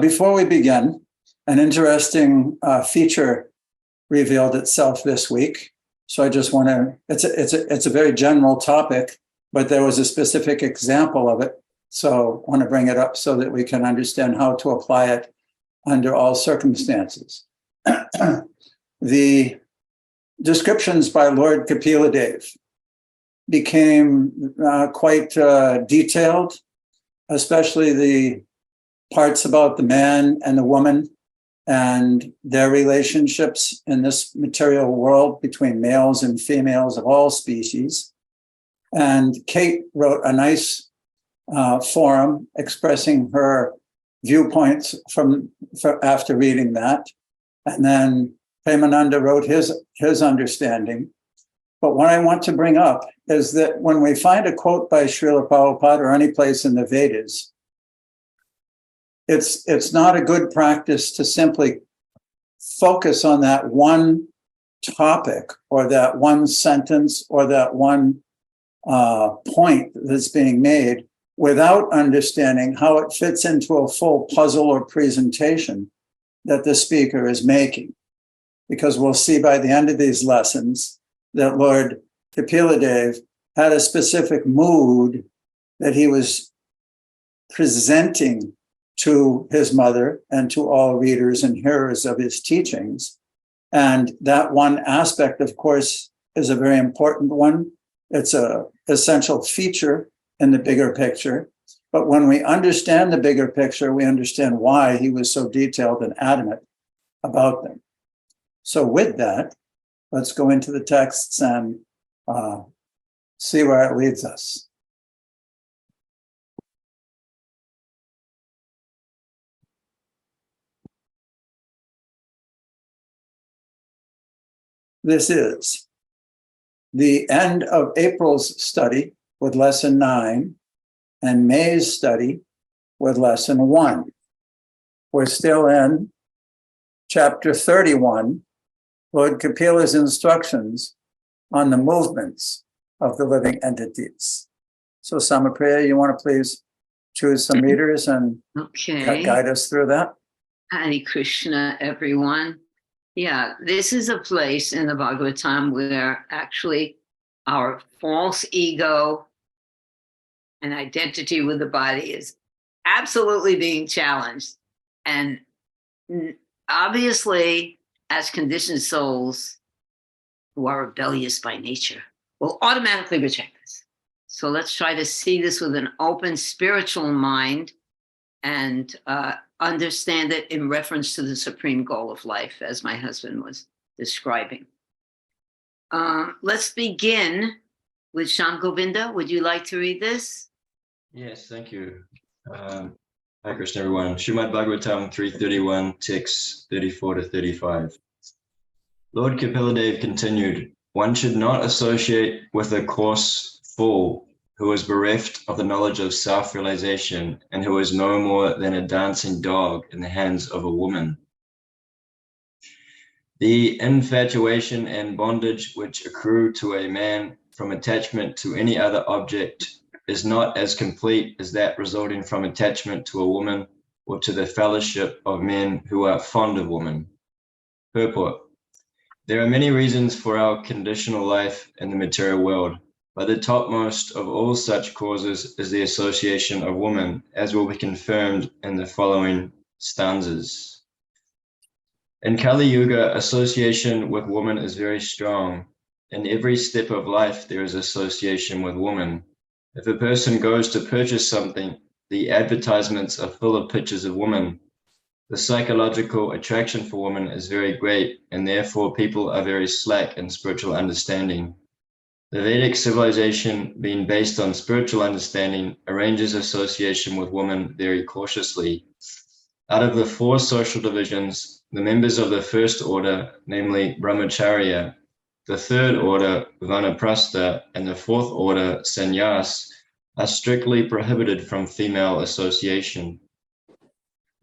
Before we begin, an interesting feature revealed itself this week. So I just want to, it's a very general topic, but there was a specific example of it. So I want to bring it up so that we can understand how to apply it under all circumstances. The descriptions by Lord Kapila became quite detailed, especially the parts about the man and the woman and their relationships in this material world between males and females of all species. And Kate wrote a nice forum expressing her viewpoints from after reading that. And then Premananda wrote his understanding. But what I want to bring up is that when we find a quote by Srila Prabhupada or any place in the Vedas, it's not a good practice to simply focus on that one topic or that one sentence or that one point that's being made without understanding how it fits into a full puzzle or presentation that the speaker is making. Because we'll see by the end of these lessons that Lord Kapila had a specific mood that he was presenting to his mother and to all readers and hearers of his teachings. And that one aspect, of course, is a very important one. It's an essential feature in the bigger picture. But when we understand the bigger picture, we understand why he was so detailed and adamant about them. So with that, let's go into the texts and see where it leads us. This is the end of April's study with lesson 9 and May's study with lesson 1. We're still in chapter 31, Lord Kapila's instructions on the movements of the living entities. So Samapriya, you want to please choose some readers and guide us through that? Hare Krishna, everyone. Yeah, this is a place in the Bhagavatam where actually our false ego and identity with the body is absolutely being challenged. And obviously, as conditioned souls who are rebellious by nature, will automatically reject this. So let's try to see this with an open spiritual mind and understand it in reference to the supreme goal of life, as my husband was describing. Let's begin with Shyam Govinda. Would you like to read this? Yes, thank you. Hi, Krishna, everyone. Srimad Bhagavatam 331, texts 34 to 35. Lord Kapila continued, one should not associate with a coarse fool who is bereft of the knowledge of self-realization and who is no more than a dancing dog in the hands of a woman. The infatuation and bondage which accrue to a man from attachment to any other object is not as complete as that resulting from attachment to a woman or to the fellowship of men who are fond of women. Purport. There are many reasons for our conditional life in the material world, but the topmost of all such causes is the association of women, as will be confirmed in the following stanzas. In Kali Yuga, association with woman is very strong. In every step of life, there is association with woman. If a person goes to purchase something, the advertisements are full of pictures of women. The psychological attraction for women is very great, and therefore people are very slack in spiritual understanding. The Vedic civilization, being based on spiritual understanding, arranges association with women very cautiously. Out of the 4 social divisions, the members of the first order, namely Brahmacharya, the third order, Vanaprastha, and the fourth order, Sannyas, are strictly prohibited from female association.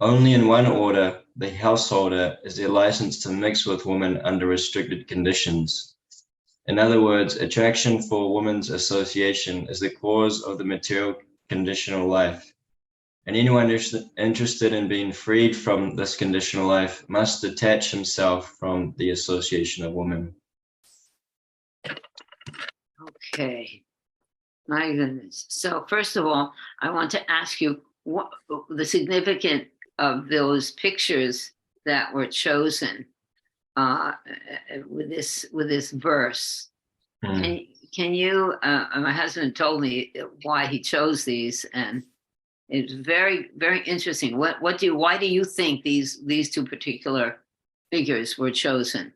Only in one order, the householder, is there license to mix with women under restricted conditions. In other words, attraction for woman's association is the cause of the material conditional life. and anyone interested in being freed from this conditional life must detach himself from the association of women. Okay. My goodness. So first of all, I want to ask you what the significance of those pictures that were chosen with this verse. Can you? My husband told me why he chose these, and it's very, very interesting. Why do you think these two particular figures were chosen?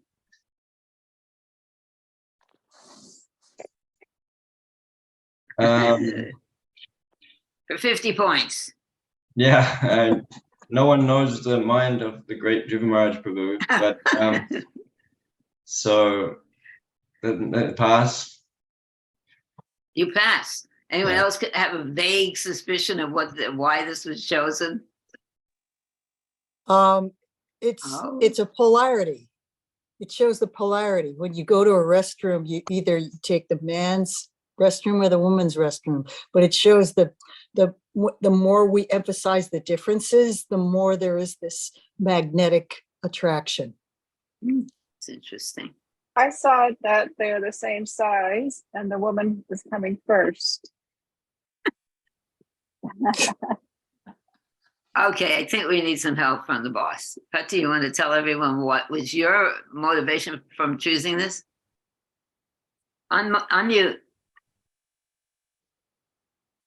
For 50 points. Yeah, no one knows the mind of the great Dhruva Maharaj Prabhu, but so the pass. You pass. Anyone Yeah. else could have a vague suspicion of why this was chosen? It's a polarity. It shows the polarity. When you go to a restroom, you either take the man's restroom or the woman's restroom, but it shows that the more we emphasize the differences, the more there is this magnetic attraction. It's interesting. I saw that they're the same size and the woman is coming first. Okay, I think we need some help from the boss. Patti, you want to tell everyone what was your motivation from choosing this? Unmute.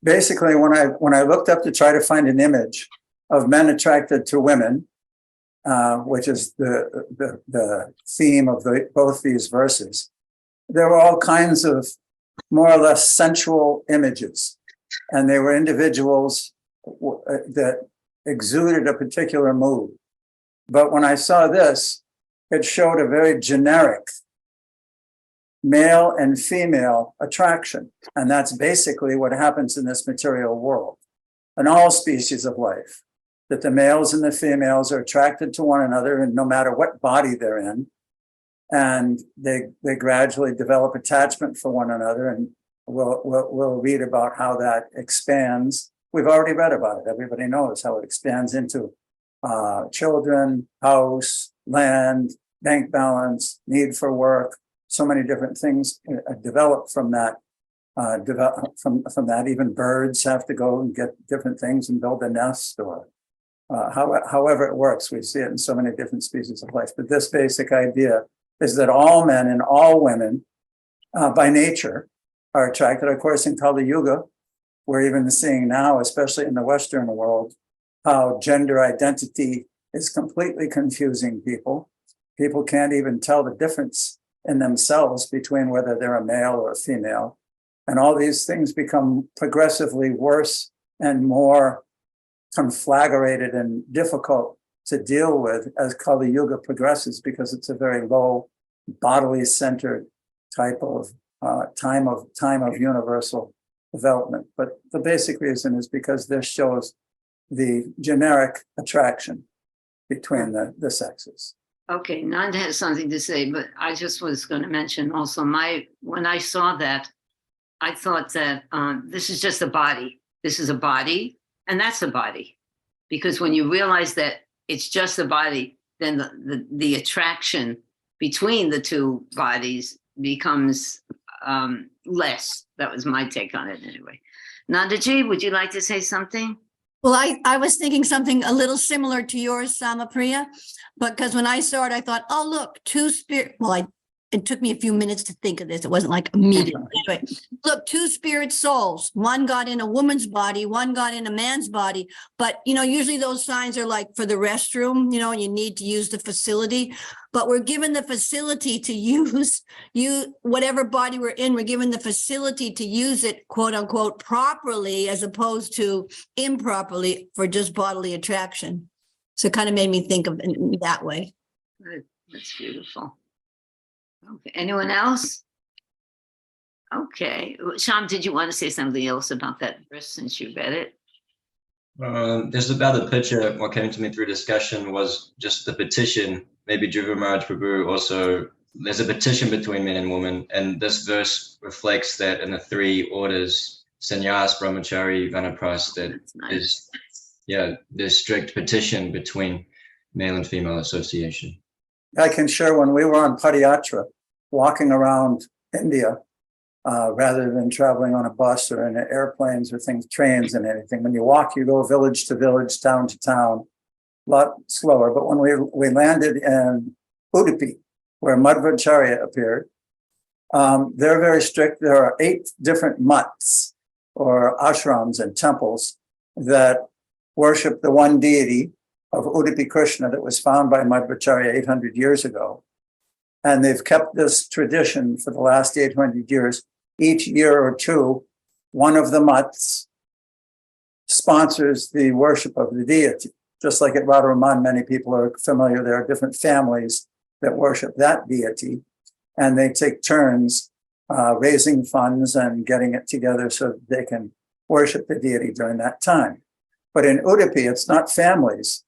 Basically, when I looked up to try to find an image of men attracted to women, which is the theme of both these verses, there were all kinds of more or less sensual images, and they were individuals that exuded a particular mood. But when I saw this, it showed a very generic male and female attraction. And that's basically what happens in this material world, in all species of life, that the males and the females are attracted to one another, and no matter what body they're in, and they gradually develop attachment for one another. And we'll read about how that expands. We've already read about it. Everybody knows how it expands into children, house, land, bank balance, need for work. So many different things develop from that. From that, even birds have to go and get different things and build a nest, or however it works. We see it in so many different species of life. But this basic idea is that all men and all women, by nature, are attracted. Of course, in Kali Yuga, we're even seeing now, especially in the Western world, how gender identity is completely confusing people. People can't even tell the difference in themselves between whether they're a male or a female. And all these things become progressively worse and more conflagrated and difficult to deal with as Kali Yuga progresses, because it's a very low bodily centered type of time of universal development. But the basic reason is because this shows the generic attraction between the sexes. Okay, Nanda has something to say, but I just was going to mention also when I saw that, I thought that this is just a body. This is a body, and that's a body. Because when you realize that it's just a body, then the attraction between the two bodies becomes less. That was my take on it anyway. Nandaji, would you like to say something? Well, I was thinking something a little similar to yours, Samapriya, but because when I saw it, I thought, oh, look, two spirit. Well, it took me a few minutes to think of this. It wasn't like immediate. Anyway, look, two spirit souls. One got in a woman's body, one got in a man's body. But, usually those signs are like for the restroom, you need to use the facility. But we're given the facility to use whatever body we're in, we're given the facility to use it, quote unquote, properly, as opposed to improperly for just bodily attraction. So it kind of made me think of it in that way. Good. That's beautiful. Okay. Anyone else? Okay. Sham, did you want to say something else about that verse since you read it? Just about the picture, what came to me through discussion was just the petition. Maybe Dhruva Maharaj Prabhu also, there's a petition between men and women, and this verse reflects that in the three orders, sannyas, brahmachari, vanaprastha, that That's nice. is there's strict partition between male and female association. I can share when we were on Padayatra, walking around India, rather than traveling on a bus or in airplanes or trains and anything. When you walk, you go village to village, town to town, a lot slower. But when we landed in Udupi, where Madhvacharya appeared, they're very strict. There are 8 different mutts or ashrams and temples that worship the one deity of Udupi Krishna that was found by Madhvacharya 800 years ago. And they've kept this tradition for the last 800 years. Each year or two, one of the mutts sponsors the worship of the deity. Just like at Radharaman, many people are familiar, there are different families that worship that deity, and they take turns raising funds and getting it together so that they can worship the deity during that time. But in Udupi, it's not families,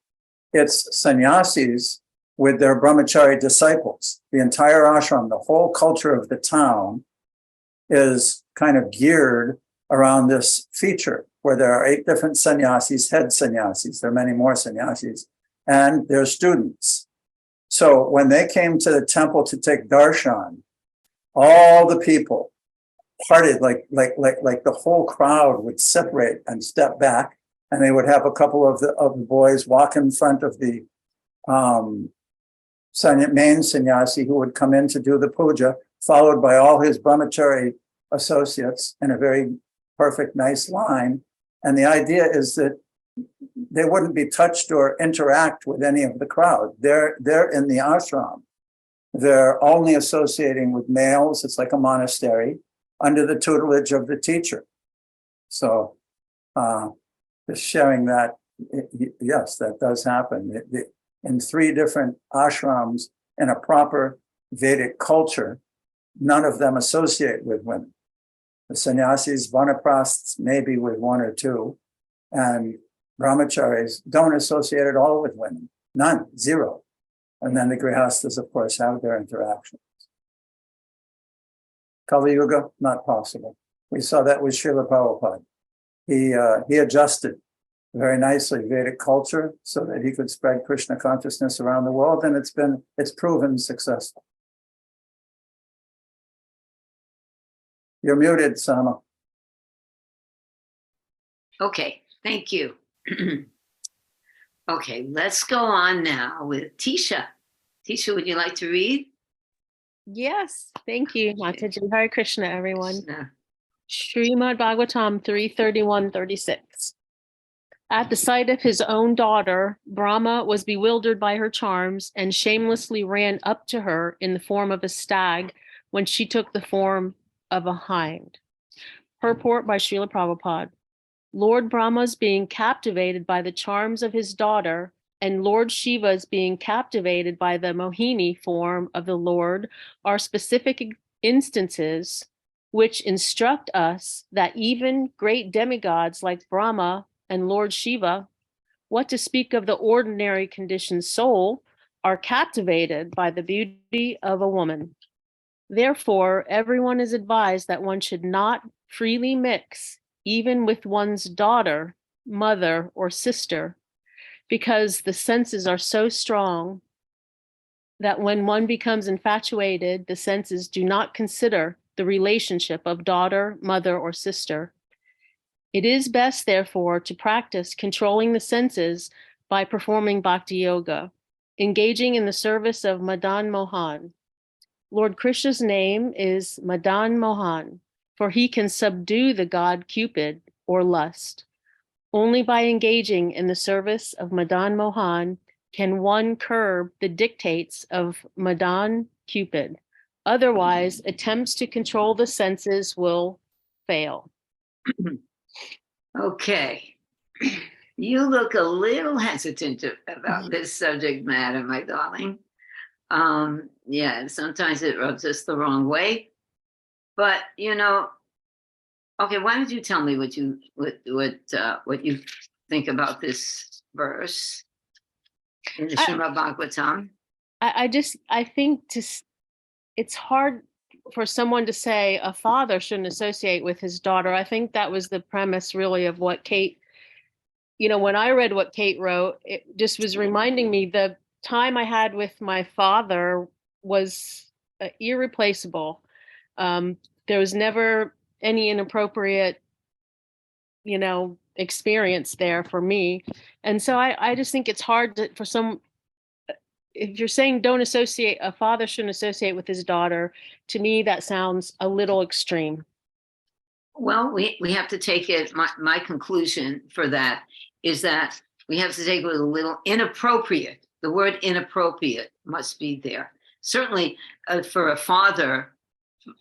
it's sannyasis with their brahmachari disciples. The entire ashram, the whole culture of the town is kind of geared around this feature where there are 8 different sannyasis, head sannyasis, there are many more sannyasis, and their students. So when they came to the temple to take darshan, all the people parted like the whole crowd would separate and step back, and they would have a couple of the boys walk in front of the main sannyasi who would come in to do the puja, followed by all his brahmachari associates in a very perfect, nice line. And the idea is that they wouldn't be touched or interact with any of the crowd. They're in the ashram. They're only associating with males. It's like a monastery under the tutelage of the teacher. So just sharing that, yes, that does happen. In 3 different ashrams in a proper Vedic culture, none of them associate with women. The sannyasis, vanaprasts, maybe with 1 or 2, and brahmacharis don't associate at all with women. None, 0. And then the grihastas, of course, have their interactions. Kali Yuga, not possible. We saw that with Srila Prabhupada. He adjusted very nicely Vedic culture so that he could spread Krishna consciousness around the world, and it's proven successful. You're muted, Sama. Okay, thank you. Okay, let's go on now with Tisha. Tisha, would you like to read? Yes, thank you, Mataji. Hare Krishna, everyone. No. Srimad Bhagavatam 3:31-36. At the sight of his own daughter, Brahma was bewildered by her charms and shamelessly ran up to her in the form of a stag when she took the form of a hind. Purport by Srila Prabhupada. Lord Brahma's being captivated by the charms of his daughter and Lord Shiva's being captivated by the Mohini form of the Lord are specific instances which instruct us that even great demigods like Brahma and Lord Shiva, what to speak of the ordinary conditioned soul, are captivated by the beauty of a woman. Therefore, everyone is advised that one should not freely mix, even with one's daughter, mother, or sister, because the senses are so strong that when one becomes infatuated, the senses do not consider the relationship of daughter, mother, or sister. It is best, therefore, to practice controlling the senses by performing bhakti yoga, engaging in the service of Madan Mohan. Lord Krishna's name is Madan Mohan, for he can subdue the god Cupid or lust. Only by engaging in the service of Madan Mohan can one curb the dictates of Madan Cupid. Otherwise, attempts to control the senses will fail. Okay. You look a little hesitant about this subject matter, my darling. Yeah, sometimes it rubs us the wrong way. But okay, why don't you tell me what you think about this verse in the Srimad Bhagavatam? I think it's hard for someone to say a father shouldn't associate with his daughter. I think that was the premise really of what Kate when I read what Kate wrote, it just was reminding me the time I had with my father was irreplaceable. There was never any inappropriate, experience there for me. And so I just think it's hard for if you're saying don't associate, a father shouldn't associate with his daughter, to me, that sounds a little extreme. Well, we have to take it, my conclusion for that is that we have to take it with a little inappropriate. The word inappropriate must be there. Certainly for a father,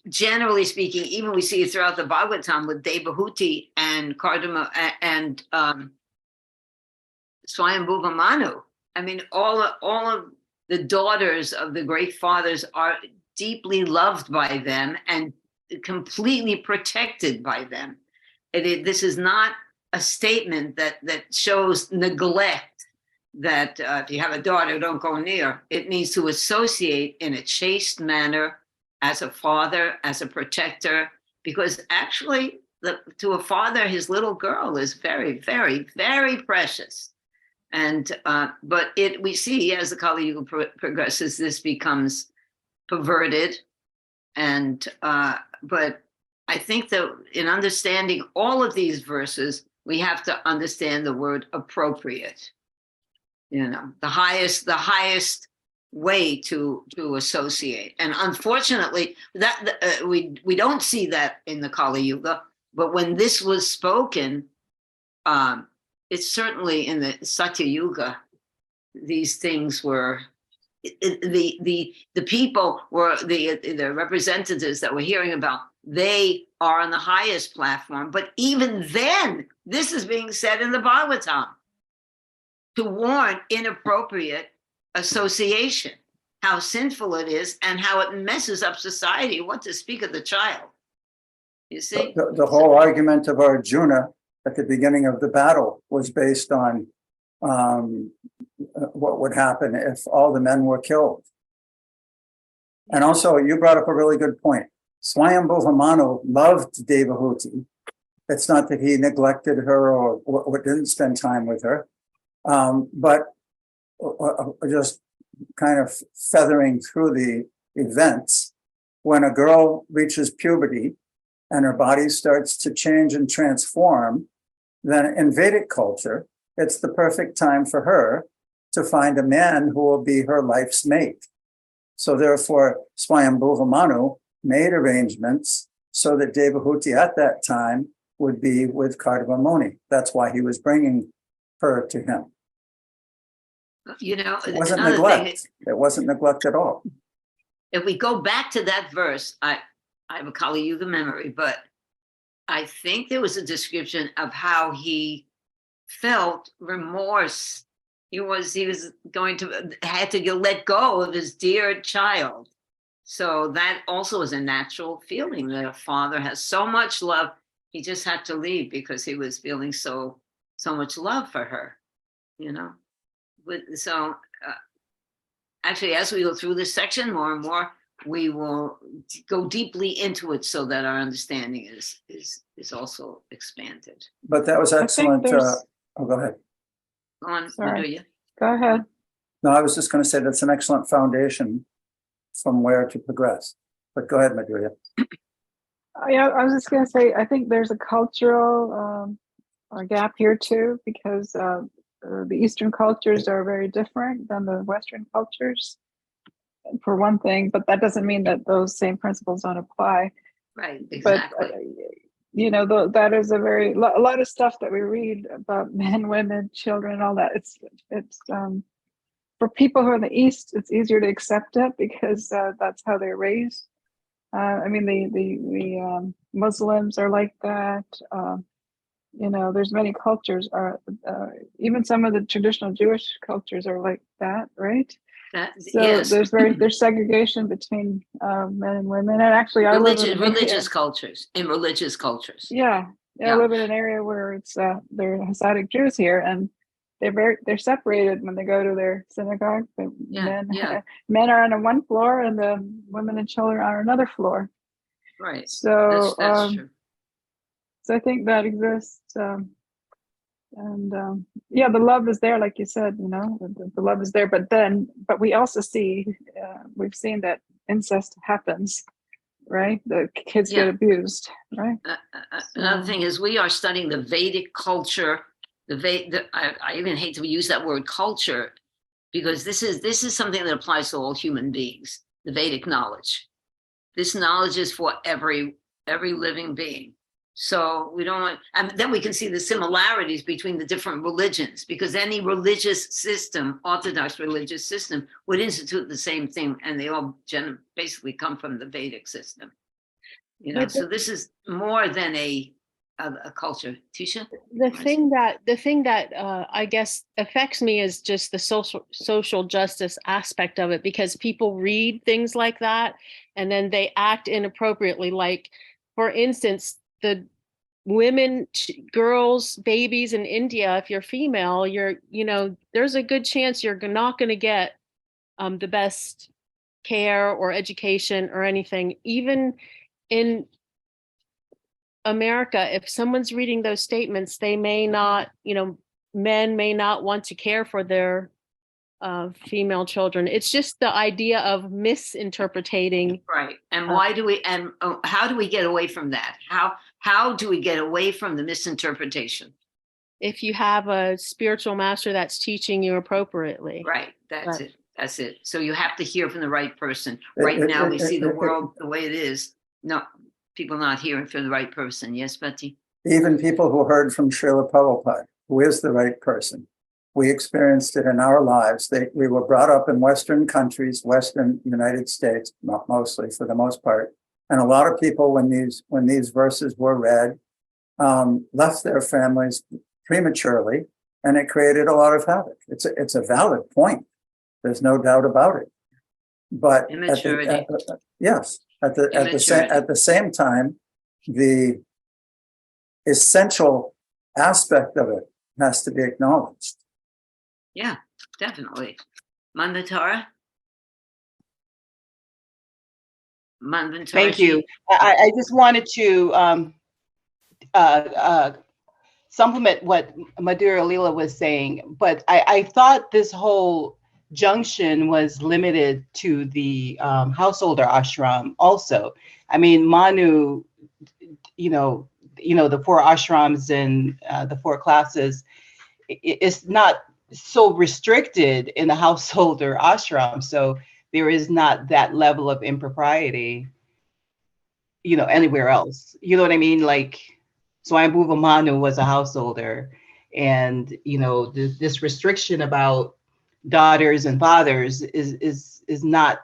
generally speaking, even we see it throughout the Bhagavatam with Devahuti and Kardama and Swayambhuva Manu. I mean, all of the daughters of the great fathers are deeply loved by them and completely protected by them. This is not a statement that shows neglect, that if you have a daughter, don't go near. It means to associate in a chaste manner as a father, as a protector, because actually to a father, his little girl is very, very, very precious. And but we see as the Kali Yuga progresses, this becomes perverted. And but I think that in understanding all of these verses, we have to understand the word appropriate. The highest way to associate. And unfortunately, that we don't see that in the Kali Yuga. But when this was spoken, it's certainly in the Satya Yuga. These things were the people were the representatives that we're hearing about. They are on the highest platform. But even then, this is being said in the Bhagavatam to warn inappropriate association, how sinful it is and how it messes up society. What to speak of the child? You see, the whole argument of Arjuna at the beginning of the battle was based on what would happen if all the men were killed. And also, you brought up a really good point. Swayambhuva Manu loved Devahuti. It's not that he neglected her or didn't spend time with her, but just kind of feathering through the events. When a girl reaches puberty and her body starts to change and transform, then in Vedic culture, it's the perfect time for her to find a man who will be her life's mate. So therefore, Swayambhuva Manu made arrangements so that Devahuti at that time would be with Kardama Muni. That's why he was bringing her to him. It wasn't neglect. It wasn't neglect at all. If we go back to that verse, I have a Kali Yuga memory, but I think there was a description of how he felt remorse. He had to let go of his dear child. So that also is a natural feeling that a father has so much love. He just had to leave because he was feeling so much love for her, So actually, as we go through this section more and more, we will go deeply into it so that our understanding is also expanded. But that was excellent. Go ahead. Go on, Sorry. Madhurya. Go ahead. No, I was just going to say that's an excellent foundation from where to progress. But go ahead, Madhurya. Yeah, I was just going to say, I think there's a cultural gap here too, because the Eastern cultures are very different than the Western cultures, for one thing, but that doesn't mean that those same principles don't apply. Right, exactly. But, that is a lot of stuff that we read about men, women, children, all that. It's for people who are in the East, it's easier to accept it because that's how they're raised. The Muslims are like that. There's many cultures even some of the traditional Jewish cultures are like that, right? Yes. There's segregation between men and women, and actually I live in religious cultures. Yeah. I live in an area where it's they're Hasidic Jews here, and they're separated when they go to their synagogue. Men are on one floor, and the women and children are on another floor. Right. So that's true. So I think that exists And yeah, the love is there, like you said, you know, the love is there. But we also see, we've seen that incest happens, right? The kids Yeah. get abused, right? Another So- thing is we are studying the Vedic culture. I even hate to use that word culture, because this is something that applies to all human beings. The Vedic knowledge. This knowledge is for every living being. So we don't want, and then we can see the similarities between the different religions, because any religious system, Orthodox religious system, would institute the same thing, and they all basically come from the Vedic system. You know, But so this is more than a culture. Tisha? The thing that I guess affects me is just the social justice aspect of it, because people read things like that and then they act inappropriately. Like, for instance, the women, girls, babies in India, if you're female, there's a good chance you're not going to get the best care or education or anything. Even in America, if someone's reading those statements, they may not, men may not want to care for their female children. It's just the idea of misinterpreting. Right. And why do we, and how do we get away from that? How do we get away from the misinterpretation? If you have a spiritual master that's teaching you appropriately. Right. That's Right. it. That's it. So you have to hear from the right person. Right now we see the world the way it is. No, people not hearing from the right person. Yes, Betty? Even people who heard from Srila Prabhupada, who is the right person. We experienced it in our lives. We were brought up in Western countries, Western United States, mostly for the most part. And a lot of people, when these verses were read, left their families prematurely, and it created a lot of havoc. It's a valid point. There's no doubt about it. But Immaturity. yes, at the same time, the essential aspect of it has to be acknowledged. Yeah, definitely. Manvatara? Thank you. I just wanted to supplement what Madhura Leela was saying, but I thought this whole junction was limited to the householder ashram also. I mean, Manu, the 4 ashrams and the 4 classes, it's not so restricted in the householder ashram. So there is not that level of impropriety, anywhere else. You know what I mean? Like, Swayambhuva Manu was a householder, and, this restriction about daughters and fathers is not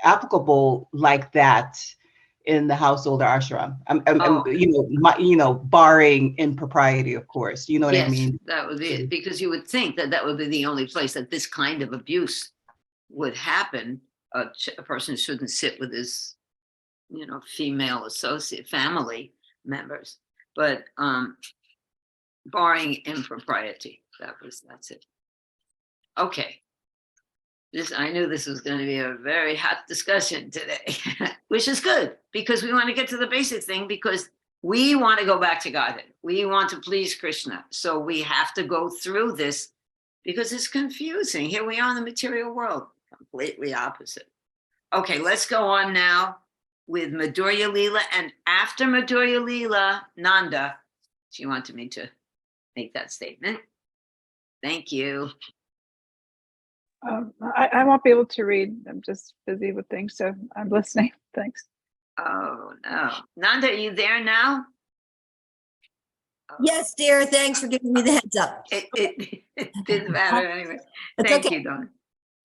applicable like that in the householder ashram. Barring impropriety, of course. You know what I mean? That would be it, because you would think that would be the only place that this kind of abuse would happen. A person shouldn't sit with his, female associate family members, but barring impropriety, that's it. Okay. I knew this was going to be a very hot discussion today, which is good, because we want to get to the basic thing, because we want to go back to Godhead. We want to please Krishna. So we have to go through this because it's confusing. Here we are in the material world, completely opposite. Okay, let's go on now with Madhurya Leela. And after Madhurya Leela, Nanda, she wanted me to make that statement. Thank you. I won't be able to read. I'm just busy with things, so I'm listening. Thanks. Oh, no. Nanda, are you there now? Yes, dear. Thanks for giving me the heads up. It didn't matter anyway. It's Thank okay. you, Dawn.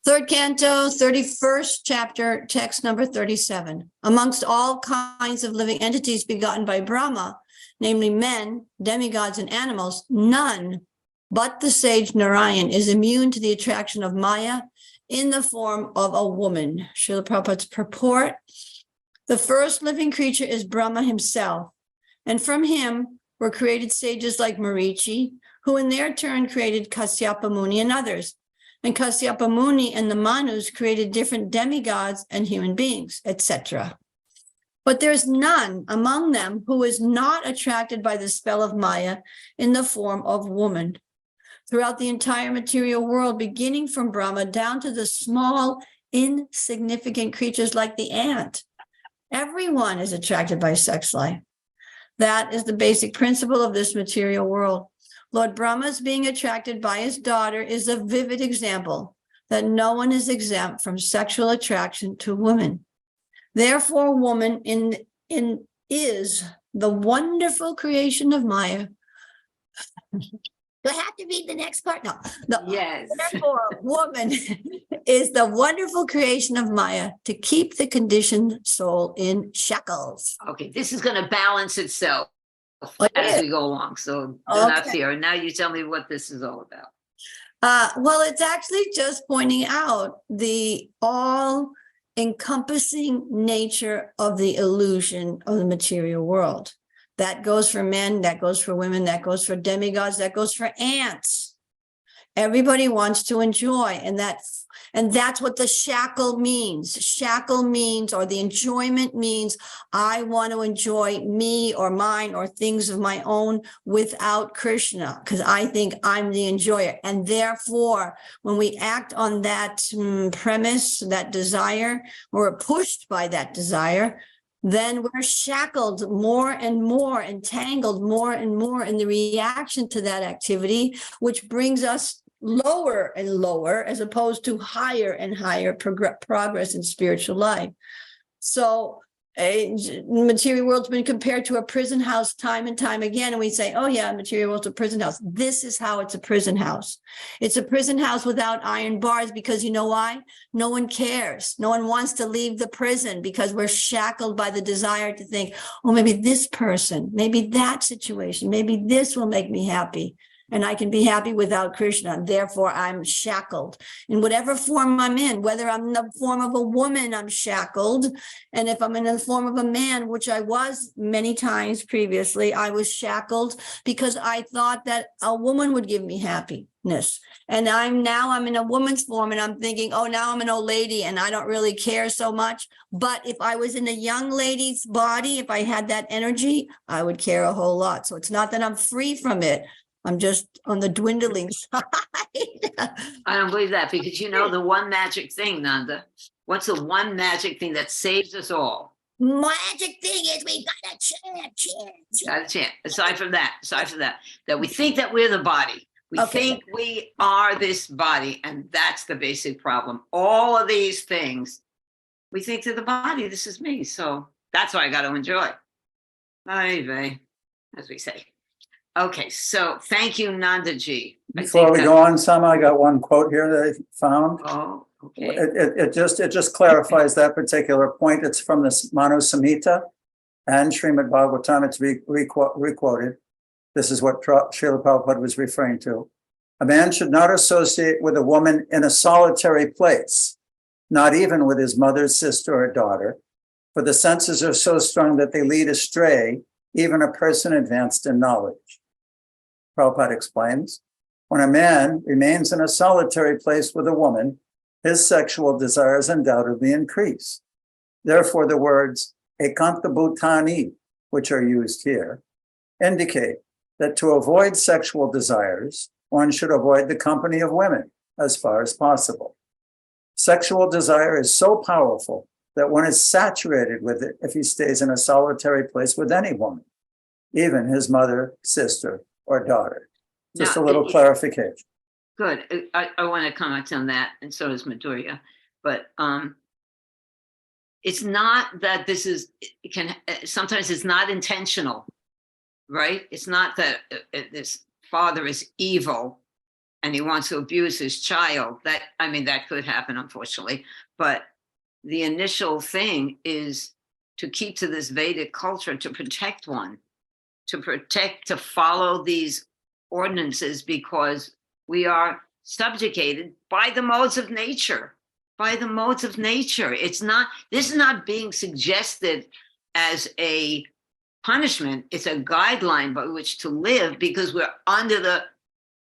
Third canto, 31st chapter, text number 37. Amongst all kinds of living entities begotten by Brahma, namely men, demigods, and animals, none but the sage Narayan is immune to the attraction of Maya in the form of a woman. Srila Prabhupada's purport. The first living creature is Brahma himself, and from him were created sages like Marichi, who in their turn created Kasyapa Muni and others. And Kasyapa Muni and the Manus created different demigods and human beings, etc. But there's none among them who is not attracted by the spell of Maya in the form of woman. throughout the entire material world, beginning from Brahma down to the small, insignificant creatures like the ant. Everyone is attracted by sex life. That is the basic principle of this material world. Lord Brahma's being attracted by his daughter is a vivid example that no one is exempt from sexual attraction to woman. Therefore, woman is the wonderful creation of Maya. Do I have to read the next part? No. Yes. Therefore, woman is the wonderful creation of Maya to keep the conditioned soul in shackles. Okay, this is going to balance itself It as is. we go along. So do not Okay. fear. Now you tell me what this is all about. Well, it's actually just pointing out the all-encompassing nature of the illusion of the material world. That goes for men, that goes for women, that goes for demigods, that goes for ants. Everybody wants to enjoy, and that's what the shackle means. Shackle means, or the enjoyment means, I want to enjoy me or mine or things of my own without Krishna, because I think I'm the enjoyer. And therefore, when we act on that premise, that desire, we're pushed by that desire, then we're shackled more and more, entangled more and more in the reaction to that activity, which brings us lower and lower as opposed to higher and higher progress in spiritual life. So material world's been compared to a prison house time and time again. And we say, oh yeah, material world's a prison house. This is how it's a prison house. It's a prison house without iron bars, because you know why? No one cares. No one wants to leave the prison because we're shackled by the desire to think, oh, maybe this person, maybe that situation, maybe this will make me happy. And I can be happy without Krishna. And therefore, I'm shackled in whatever form I'm in, whether I'm in the form of a woman, I'm shackled. And if I'm in the form of a man, which I was many times previously, I was shackled because I thought that a woman would give me happiness. And I'm in a woman's form and I'm thinking, oh, now I'm an old lady and I don't really care so much. But if I was in a young lady's body, if I had that energy, I would care a whole lot. So it's not that I'm free from it. I'm just on the dwindling side. I don't believe that, because you know the one magic thing, Nanda. What's the one magic thing that saves us all? Magic thing is we got a chance. Got a chance. Aside from that, that we think that we're the body. We Okay. think we are this body, and that's the basic problem. All of these things, we think to the body, this is me. So that's what I got to enjoy. Ay vey, as we say. Okay, so thank you, Nandaji. Before we go on, Sama, I got one quote here that I found. Oh, okay. It just clarifies that particular point. It's from the Manu Samhita and Srimad Bhagavatam. It's requoted. This is what Srila Prabhupada was referring to. A man should not associate with a woman in a solitary place, not even with his mother, sister, or daughter, for the senses are so strong that they lead astray even a person advanced in knowledge. Prabhupada explains, when a man remains in a solitary place with a woman, his sexual desires undoubtedly increase. Therefore, the words ekanta bhutani, which are used here, indicate that to avoid sexual desires, one should avoid the company of women as far as possible. Sexual desire is so powerful that one is saturated with it if he stays in a solitary place with any woman, even his mother, sister, or daughter. Just Now, a little clarification. Good. I want to comment on that, and so does Madhurya. But it's not that this is, sometimes it's not intentional, right? It's not that this father is evil and he wants to abuse his child. That could happen, unfortunately. But the initial thing is to keep to this Vedic culture, to protect one, to follow these ordinances, because we are subjugated by the modes of nature. This is not being suggested as a punishment. It's a guideline by which to live, because we're under the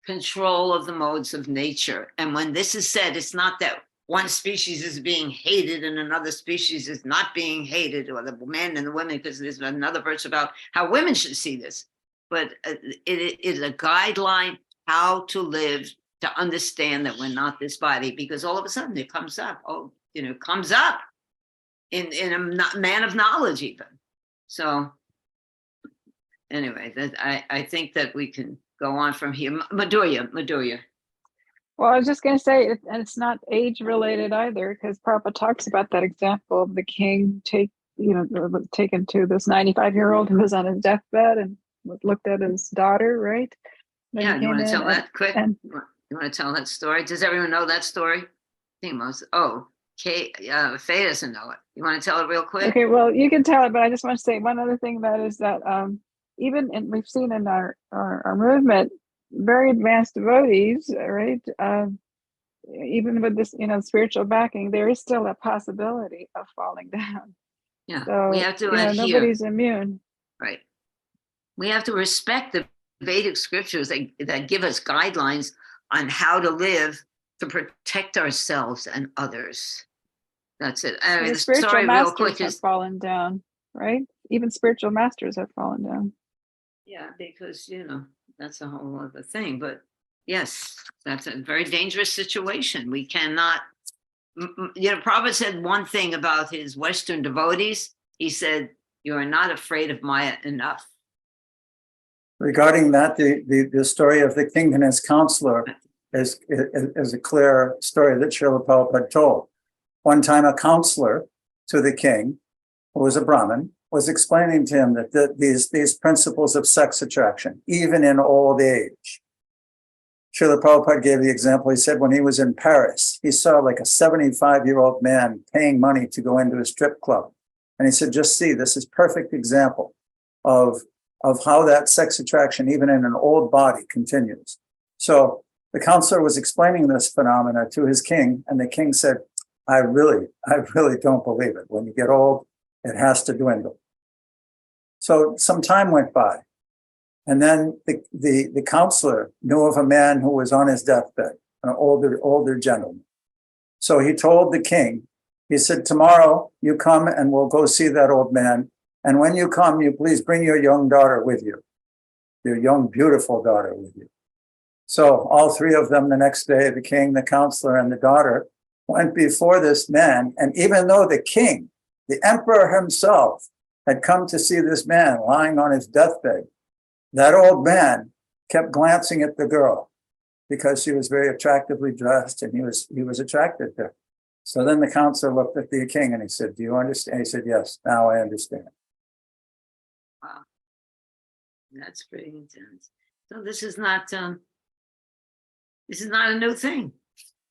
control of the modes of nature. And when this is said, it's not that one species is being hated and another species is not being hated, or the men and the women, because there's another verse about how women should see this. But it is a guideline how to live, to understand that we're not this body, because all of a sudden it comes up, comes up in a man of knowledge even. So anyway, I think that we can go on from here. Madhurya. Well, I was just going to say, and it's not age related either, because Prabhupada talks about that example of the king was taken to this 95-year-old who was on his deathbed and looked at his daughter, right? Then Yeah, he you want came to in tell that quick? and You want to tell that story? Does everyone know that story? I think most. Oh, Faye doesn't know it. You want to tell it real quick? okay, well, you can tell it, but I just want to say one other thing, that is that we've seen in our movement, very advanced devotees, right? Even with this, spiritual backing, there is still a possibility of falling down. Yeah, So, we have to adhere. nobody's immune. Right. We have to respect the Vedic scriptures that give us guidelines on how to live to protect ourselves and others. That's it. The The spiritual story real masters quick have is, fallen down, right? Even spiritual masters have fallen down. yeah, because, that's a whole other thing. But yes, that's a very dangerous situation. We cannot, Prabhupada said one thing about his Western devotees. He said, you are not afraid of Maya enough. Regarding that, the story of the king and his counselor is a clear story that Srila Prabhupada told. One time a counselor to the king, who was a Brahmin, was explaining to him that these principles of sex attraction, even in old age. Srila Prabhupada gave the example. He said when he was in Paris, he saw like a 75-year-old man paying money to go into a strip club. And he said, just see, this is perfect example of how that sex attraction, even in an old body, continues. So the counselor was explaining this phenomena to his king, and the king said, I really don't believe it. When you get old, it has to dwindle. So some time went by. And then the counselor knew of a man who was on his deathbed, an older gentleman. So he told the king, he said, tomorrow you come and we'll go see that old man. And when you come, you please bring your young daughter with you, your young, beautiful daughter with you. So all three of them the next day, the king, the counselor, and the daughter, went before this man. And even though the king, the emperor himself, had come to see this man lying on his deathbed, that old man kept glancing at the girl because she was very attractively dressed and he was attracted to her. So then the counselor looked at the king and he said, do you understand? He said, yes, now I understand. Wow. That's pretty intense. So this is not a new thing.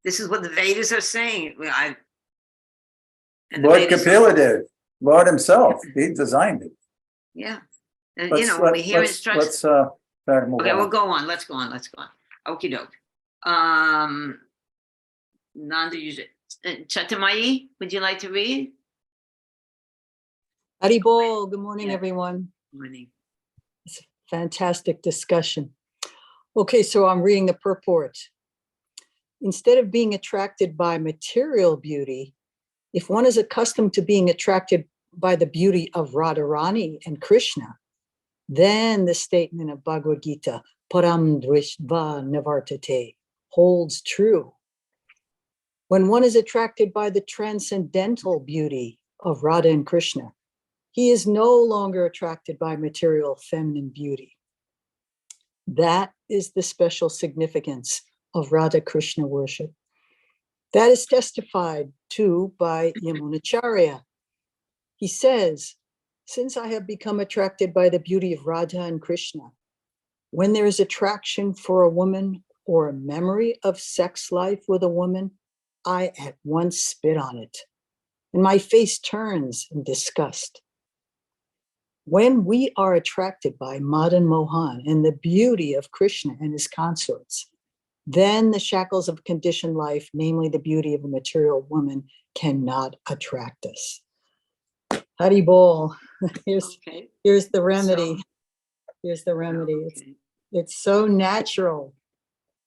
This is what the Vedas are saying. Lord Kapila did. Lord himself, he designed it. Yeah. And, when we hear instructions. Let's try to move Okay, on. we'll go on. Let's go on. Okie doke. Nanda, Chatamayi, would you like to read? Haribol, good morning, everyone. Morning. It's a fantastic discussion. Okay, so I'm reading the purport. Instead of being attracted by material beauty, if one is accustomed to being attracted by the beauty of Radharani and Krishna, then the statement of Bhagavad Gita, Param Drishtva Nivartate, holds true. When one is attracted by the transcendental beauty of Radha and Krishna, he is no longer attracted by material feminine beauty. That is the special significance of Radha Krishna worship. That is testified to by Yamunacharya. He says, since I have become attracted by the beauty of Radha and Krishna, when there is attraction for a woman or a memory of sex life with a woman, I at once spit on it, and my face turns in disgust. When we are attracted by Madan Mohan and the beauty of Krishna and his consorts, then the shackles of conditioned life, namely the beauty of a material woman, cannot attract us. Haribol, here's the remedy. Here's the remedy. It's so natural.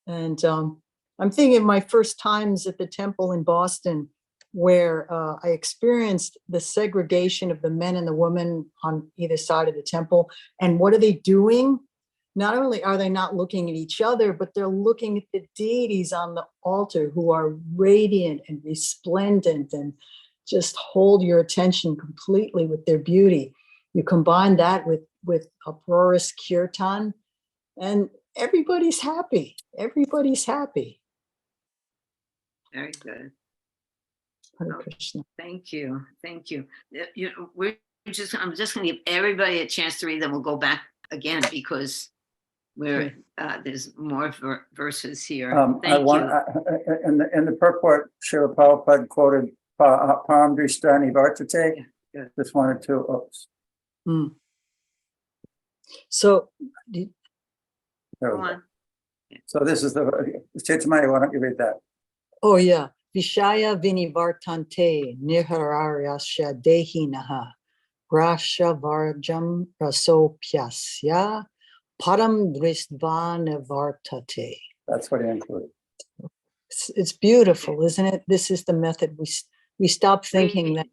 And I'm thinking of my first times at the temple in Boston, where I experienced the segregation of the men and the women on either side of the temple. And what are they doing? not only are they not looking at each other, but they're looking at the deities on the altar who are radiant and resplendent and just hold your attention completely with their beauty. You combine that with uproarious kirtan, and everybody's happy. Everybody's happy. Very good. Hare Krishna. Thank you. Thank you. I'm just going to give everybody a chance to read them. We'll go back again because there's more verses here. Thank you. In the purport, Srila Prabhupada quoted Param Drishtani Vartate. Yeah. Just wanted to. So, There Go we go. on. So this is the Chaitanya. Why don't you read that? oh yeah, Vishaya vinivartante nihararyasya dehinaha grasha varjam rasopyasya param dristvana vartate. That's what he included. It's beautiful, isn't it? This is the method. We stop thinking that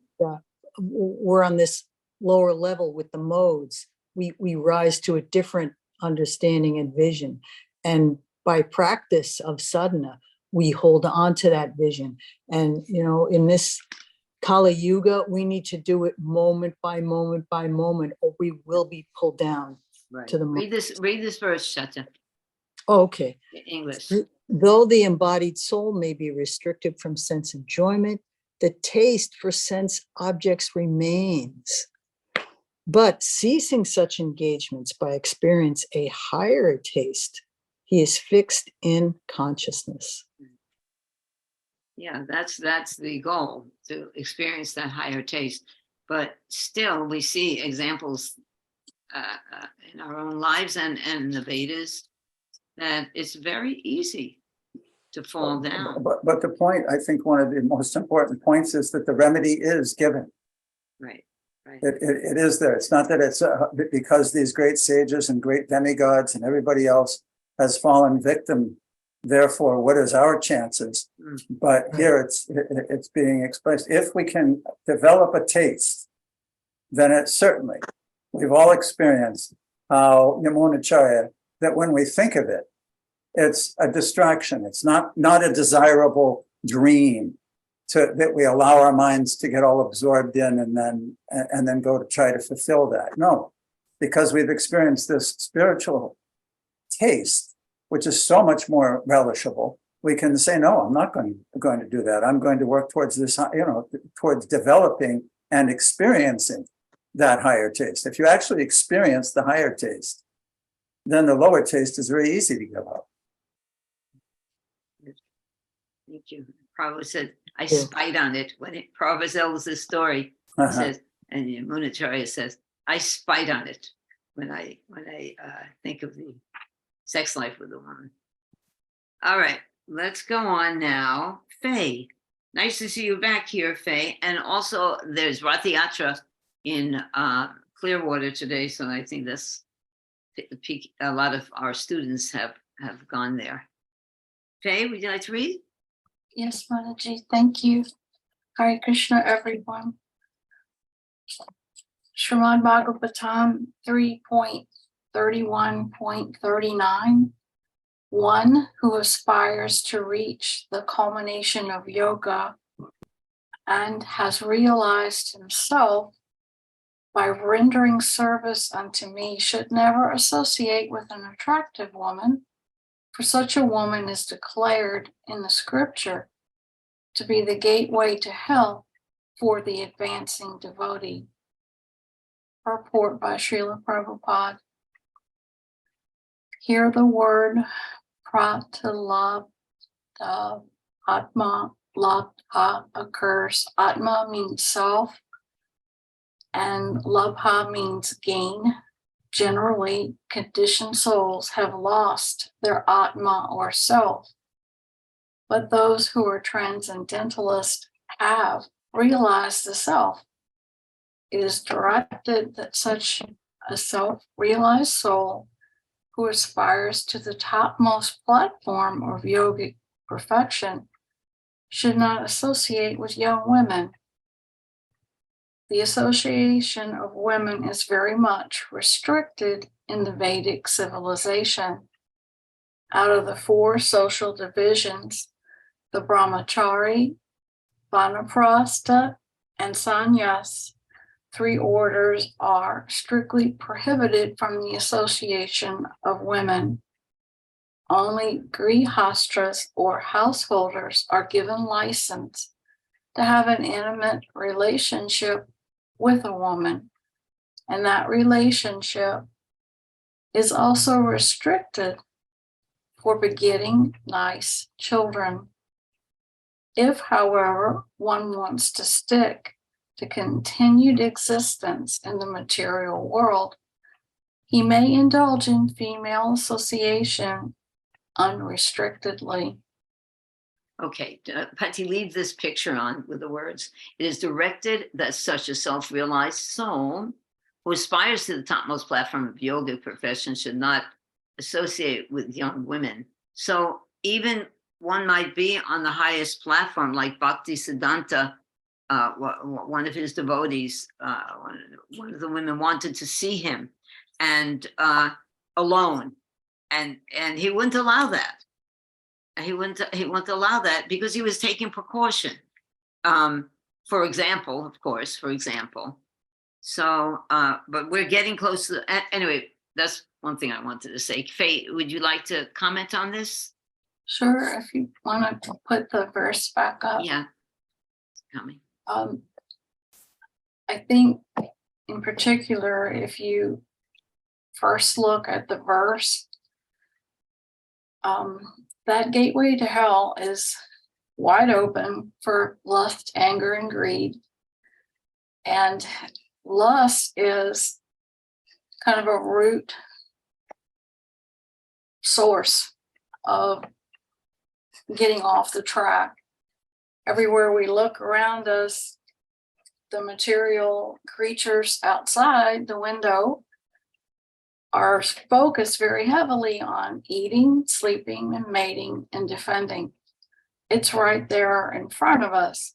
we're on this lower level with the modes. We rise to a different understanding and vision. And by practice of sadhana, we hold on to that vision. And, in this Kali Yuga, we need to do it moment by moment by moment, or we will be pulled down to the Read this verse, Shata, Oh, okay. in English. Though the embodied soul may be restricted from sense enjoyment, the taste for sense objects remains. But ceasing such engagements by experience a higher taste, he is fixed in consciousness. Yeah, that's the goal, to experience that higher taste. But still, we see examples in our own lives and the Vedas that it's very easy to fall down. But the point, I think one of the most important points is that the remedy is given. Right. It is there. It's not that it's because these great sages and great demigods and everybody else has fallen victim. Therefore, what is our chances? But here it's being expressed. If we can develop a taste, then it certainly, we've all experienced how Yamunacharya, that when we think of it, it's a distraction. It's not a desirable dream that we allow our minds to get all absorbed in and then go to try to fulfill that. No, because we've experienced this spiritual taste, which is so much more relishable, we can say, no, I'm not going to do that. I'm going to work towards this, towards developing and experiencing that higher taste. If you actually experience the higher taste, then the lower taste is very easy to give up. Thank you. Prabhupada said, I spite on it. When Prabhupada tells this story, he says, and Yamunacharya says, I spite on it when I think of the sex life with a woman. All right, let's go on now. Faye, nice to see you back here, Faye. And also there's Rath Yatra in Clearwater today, so I think that's the peak. A lot of our students have gone there. Faye, would you like to read? Yes, Mataji, thank you. Hare Krishna, everyone. Srimad Bhagavatam 3.31.39. One who aspires to reach the culmination of yoga and has realized himself by rendering service unto me should never associate with an attractive woman, for such a woman is declared in the scripture to be the gateway to hell for the advancing devotee. Purport by Srila Prabhupada. Here the word pratilabdha, atma labdha occurs. Atma means self, and labdha means gain. Generally, conditioned souls have lost their Atma or self, but those who are transcendentalists have realized the self. It is directed that such a self-realized soul who aspires to the topmost platform of yogic perfection should not associate with young women. The association of women is very much restricted in the Vedic civilization. Out of the 4 social divisions, the brahmachari, vanaprastha, and sannyas, 3 orders are strictly prohibited from the association of women. Only grihastras or householders are given license to have an intimate relationship with a woman, and that relationship is also restricted for begetting nice children. If, however, one wants to stick to continued existence in the material world, he may indulge in female association unrestrictedly. Okay, Patty, leave this picture on with the words. It is directed that such a self-realized soul who aspires to the topmost platform of yogic profession should not associate with young women. So even one might be on the highest platform, like Bhakti Siddhanta, one of his devotees, one of the women wanted to see him, and alone, and he wouldn't allow that. He wouldn't allow that because he was taking precaution. For example, of course, for example. So, but we're getting close to, anyway, that's one thing I wanted to say. Faye, would you like to comment on this? Sure, if you want to put the verse back up. Yeah, it's coming. I think in particular, if you first look at the verse, that gateway to hell is wide open for lust, anger, and greed. And lust is kind of a root source of getting off the track. Everywhere we look around us, the material creatures outside the window are focused very heavily on eating, sleeping, and mating and defending. It's right there in front of us.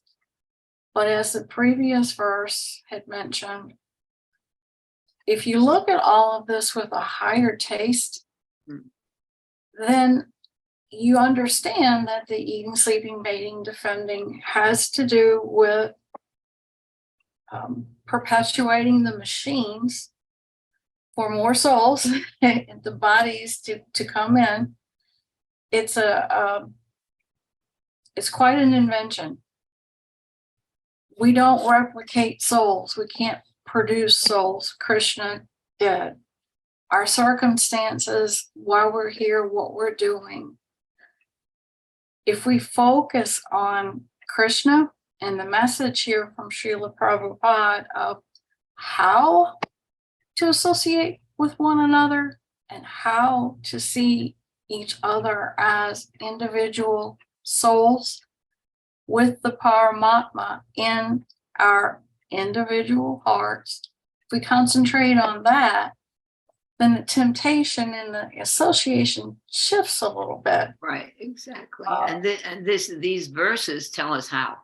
But as the previous verse had mentioned, if you look at all of this with a higher taste, then you understand that the eating, sleeping, mating, defending has to do with perpetuating the machines for more souls, the bodies to come in. It's quite an invention. We don't replicate souls. We can't produce souls. Krishna did. Our circumstances, why we're here, what we're doing. If we focus on Krishna and the message here from Srila Prabhupada of how to associate with one another and how to see each other as individual souls with the Paramatma in our individual hearts, if we concentrate on that, then the temptation and the association shifts a little bit. Right, exactly. And these verses tell us how.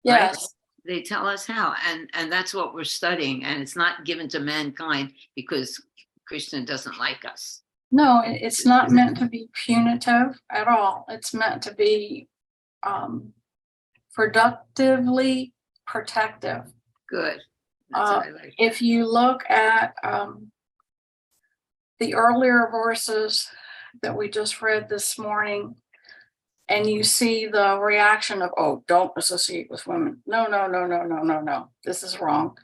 Yes. Right? They tell us how, and that's what we're studying. And it's not given to mankind because Krishna doesn't like us. No, it's not meant to be punitive at all. It's meant to be productively protective. Good. That's what I like. If you look at the earlier verses that we just read this morning, and you see the reaction of, oh, don't associate with women. No. This is wrong.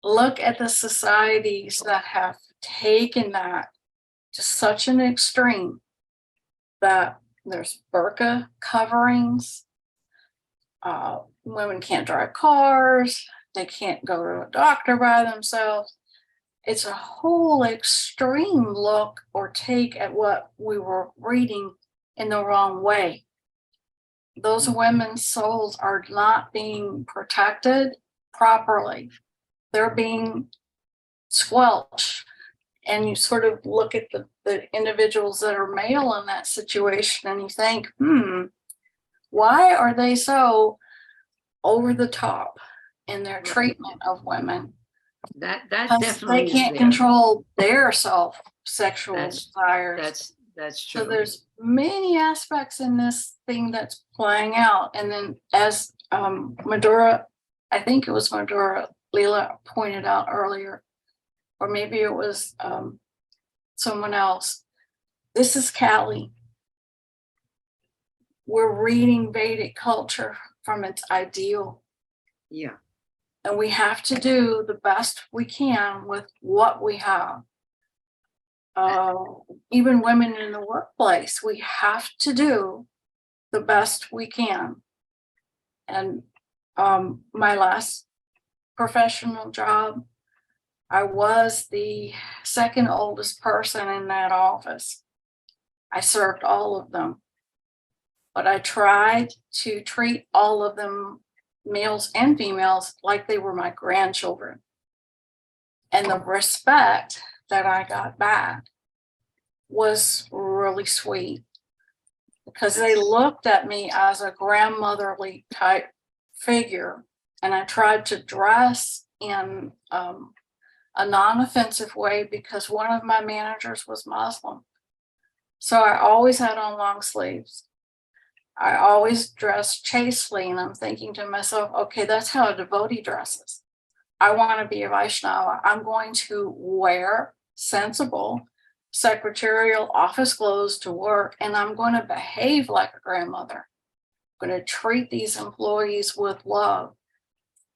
Look at the societies that have taken that to such an extreme that there's burqa coverings. Women can't drive cars. They can't go to a doctor by themselves. It's a whole extreme look or take at what we were reading in the wrong way. Those women's souls are not being protected properly. They're being squelched. And you sort of look at the individuals that are male in that situation and you think, why are they so over the top in their treatment of women? That Because definitely they is can't there. control their sexual That's- desires. That's So true. there's many aspects in this thing that's playing out. And then as Medora, I think it was Medora Leela pointed out earlier, or maybe it was someone else. This is Kali. We're reading Vedic culture from its ideal. Yeah. And we have to do the best we can with what we have. Even women in the workplace, we have to do the best we can. And my last professional job, I was the second oldest person in that office. I served all of them, but I tried to treat all of them, males and females, like they were my grandchildren. And the respect that I got back was really sweet because they looked at me as a grandmotherly type figure. And I tried to dress in a non-offensive way because one of my managers was Muslim. So I always had on long sleeves. I always dressed chastely, and I'm thinking to myself, okay, that's how a devotee dresses. I want to be a Vaishnava. I'm going to wear sensible secretarial office clothes to work, and I'm going to behave like a grandmother. I'm going to treat these employees with love.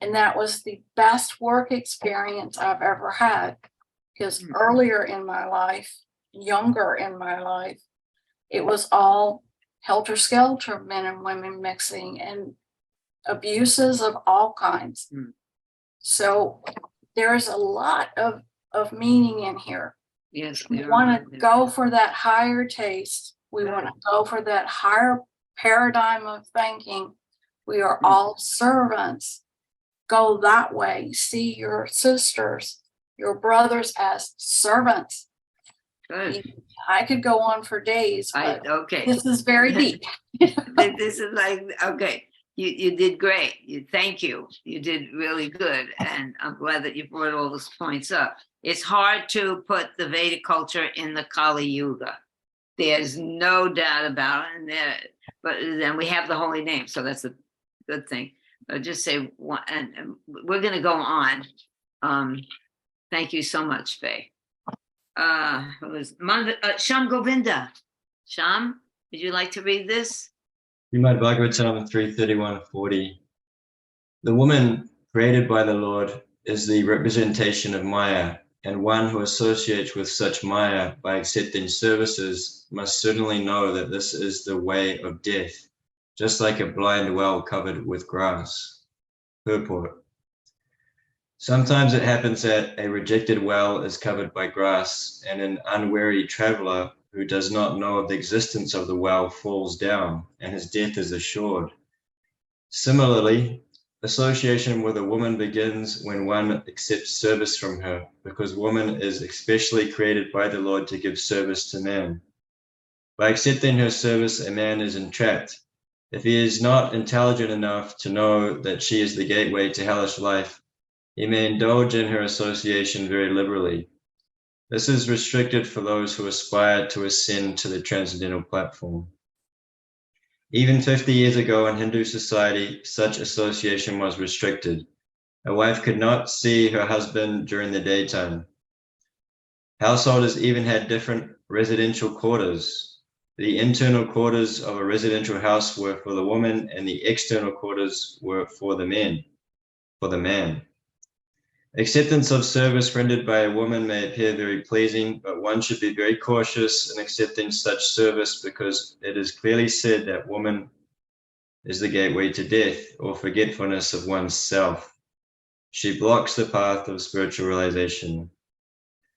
And that was the best work experience I've ever had, because earlier in my life, younger in my life, it was all helter-skelter, men and women mixing, and abuses of all kinds. So there's a lot of meaning in here. Yes. We want to go for that higher taste. We want to go for that higher paradigm of thinking. We are all servants. Go that way. See your sisters, your brothers as servants. Good. I could go on for days, but Okay. this is very deep. This is like, okay, you did great. Thank you. You did really good. And I'm glad that you brought all those points up. It's hard to put the Vedic culture in the Kali Yuga. There's no doubt about it. But then we have the holy name, so that's a good thing. I'll just say one, and we're going to go on. Thank you so much, Faye. Sham Govinda. Sham, would you like to read this? Srimad Bhagavatam 3:31-40. The woman created by the Lord is the representation of Maya, and one who associates with such Maya by accepting services must certainly know that this is the way of death, just like a blind well covered with grass. Purport. Sometimes it happens that a rejected well is covered by grass, and an unwary traveler who does not know of the existence of the well falls down, and his death is assured. Similarly, association with a woman begins when one accepts service from her, because woman is especially created by the Lord to give service to man. By accepting her service, a man is entrapped. If he is not intelligent enough to know that she is the gateway to hellish life, he may indulge in her association very liberally. This is restricted for those who aspire to ascend to the transcendental platform. Even 50 years ago in Hindu society, such association was restricted. A wife could not see her husband during the daytime. Householders even had different residential quarters. The internal quarters of a residential house were for the woman, and the external quarters were for the man. Acceptance of service rendered by a woman may appear very pleasing, but one should be very cautious in accepting such service, because it is clearly said that woman is the gateway to death or forgetfulness of oneself. She blocks the path of spiritual realization.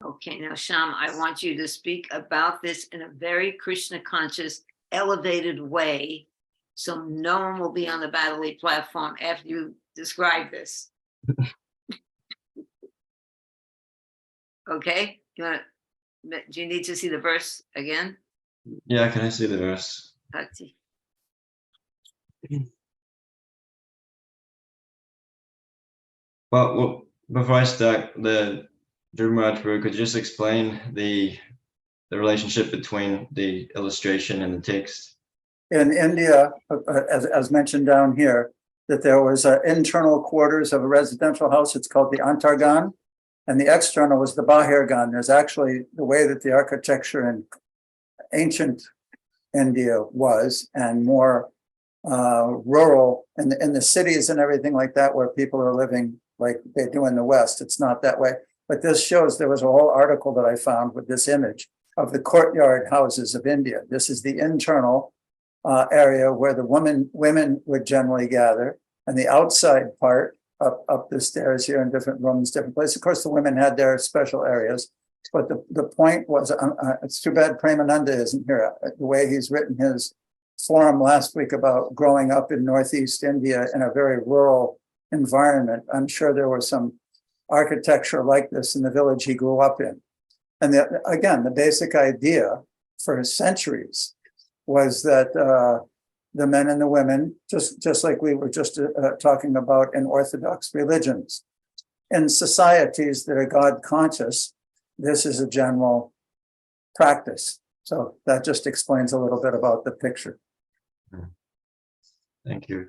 Okay, now, Sham, I want you to speak about this in a very Krishna conscious, elevated way, so no one will be on the Battley platform after you describe this. Okay, do you need to see the verse again? Yeah, can I see the verse? Bhakti. Well, Before I start, the Dhruv Maharaj Prabhu, could you just explain the relationship between the illustration and the text? In India, as mentioned down here, that there was internal quarters of a residential house. It's called the Antargan, and the external was the Bahirgan. There's actually the way that the architecture in ancient India was, and more rural in the cities and everything like that, where people are living like they do in the West. It's not that way. But this shows, there was a whole article that I found with this image of the courtyard houses of India. This is the internal area where the women would generally gather, and the outside part up the stairs here in different rooms, different places. Of course, the women had their special areas, but the point was, it's too bad Premananda isn't here. The way he's written his forum last week about growing up in Northeast India in a very rural environment, I'm sure there was some architecture like this in the village he grew up in. And again, the basic idea for centuries was that the men and the women, just like we were just talking about in Orthodox religions, in societies that are God conscious, this is a general practice. So that just explains a little bit about the picture. Thank you.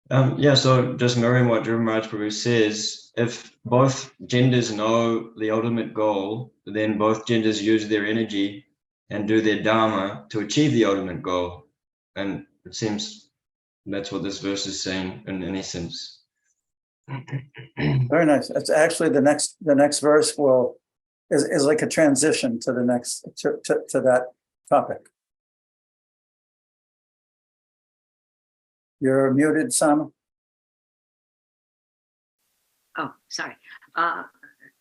Yeah, so just mirroring what Dhruv Maharaj Prabhu says, if both genders know the ultimate goal, then both genders use their energy and do their dharma to achieve the ultimate goal. And it seems that's what this verse is saying in essence. Very nice. It's actually the next verse is like a transition to the next to that topic. You're muted, Sam. Oh, sorry.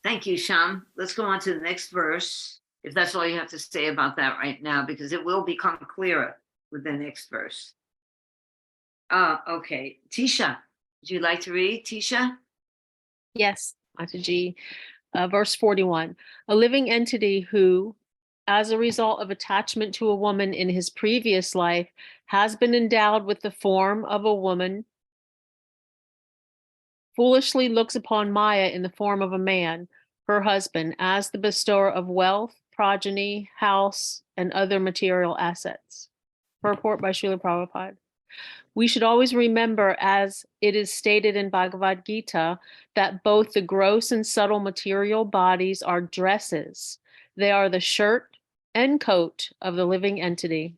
Thank you, Sham. Let's go on to the next verse, if that's all you have to say about that right now, because it will become clearer with the next verse. Okay. Tisha, would you like to read, Tisha? Yes, Mataji. Verse 41. A living entity who, as a result of attachment to a woman in his previous life, has been endowed with the form of a woman, foolishly looks upon Maya in the form of a man, her husband, as the bestower of wealth, progeny, house, and other material assets. Purport by Srila Prabhupada. We should always remember, as it is stated in Bhagavad Gita, that both the gross and subtle material bodies are dresses. They are the shirt and coat of the living entity.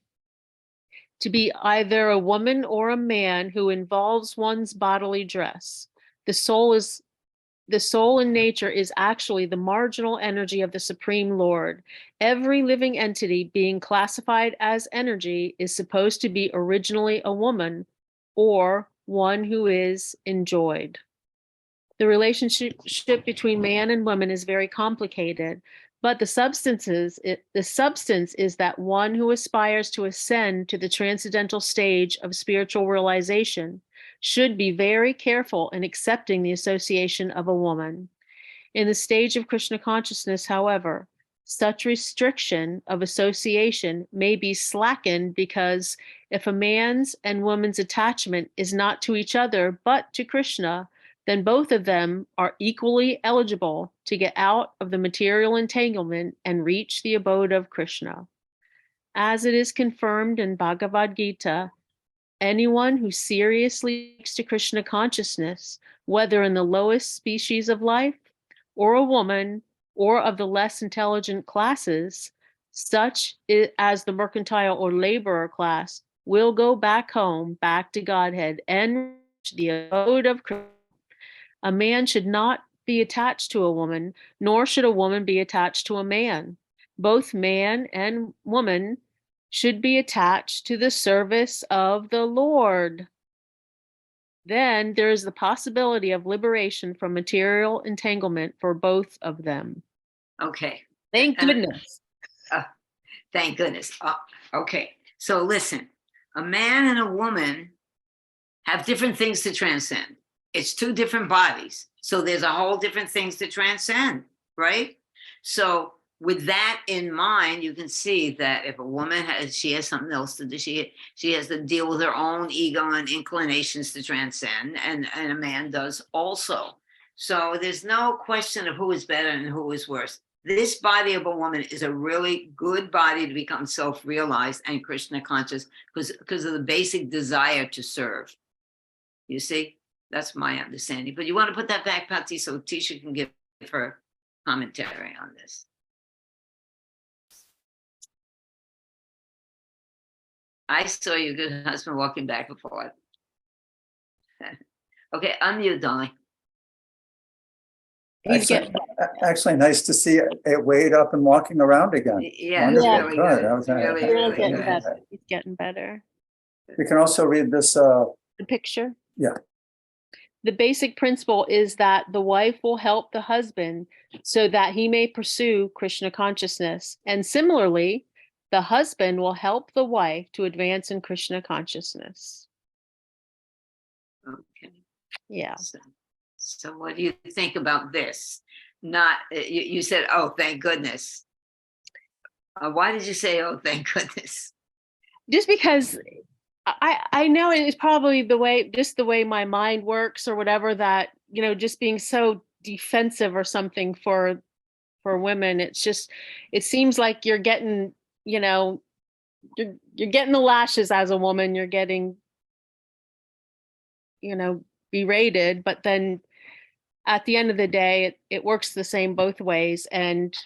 To be either a woman or a man who involves one's bodily dress. The soul in nature is actually the marginal energy of the Supreme Lord. Every living entity being classified as energy is supposed to be originally a woman or one who is enjoyed. The relationship between man and woman is very complicated, but the substance is that one who aspires to ascend to the transcendental stage of spiritual realization should be very careful in accepting the association of a woman. In the stage of Krishna consciousness, however, such restriction of association may be slackened because if a man's and woman's attachment is not to each other but to Krishna, then both of them are equally eligible to get out of the material entanglement and reach the abode of Krishna. As it is confirmed in Bhagavad Gita, anyone who seriously seeks to Krishna consciousness, whether in the lowest species of life, or a woman, or of the less intelligent classes, such as the mercantile or laborer class, will go back home, back to Godhead, and reach the abode of Krishna. A man should not be attached to a woman, nor should a woman be attached to a man. Both man and woman should be attached to the service of the Lord. Then there is the possibility of liberation from material entanglement for both of them. Okay. Thank goodness. Thank goodness. Okay. So listen, a man and a woman have different things to transcend. It's two different bodies. So there's a whole different things to transcend, right? So with that in mind, you can see that if a woman she has something else to do, she has to deal with her own ego and inclinations to transcend, and a man does also. So there's no question of who is better and who is worse. This body of a woman is a really good body to become self-realized and Krishna conscious because of the basic desire to serve. You see, that's my understanding. But you want to put that back, Patty, so Tisha can give her commentary on this. I saw your good husband walking back and forth. Okay, unmute, darling. He's Actually, getting, actually nice to see it Wade up and walking around again. Yeah, Wonderful. really Good. good. That was- Really, he's really getting good. better. He's getting better. We can also read this, The picture? Yeah. The basic principle is that the wife will help the husband so that he may pursue Krishna consciousness. And similarly, the husband will help the wife to advance in Krishna consciousness. Okay. Yeah. So what do you think about this? Not, you said, oh, thank goodness. Why did you say, oh, thank goodness? Just because I know it's probably just the way my mind works or whatever, that, you know, just being so defensive or something for women, it seems like you're getting, you know, you're getting the lashes as a woman, you're getting, you know, berated, but then at the end of the day, it works the same both ways. And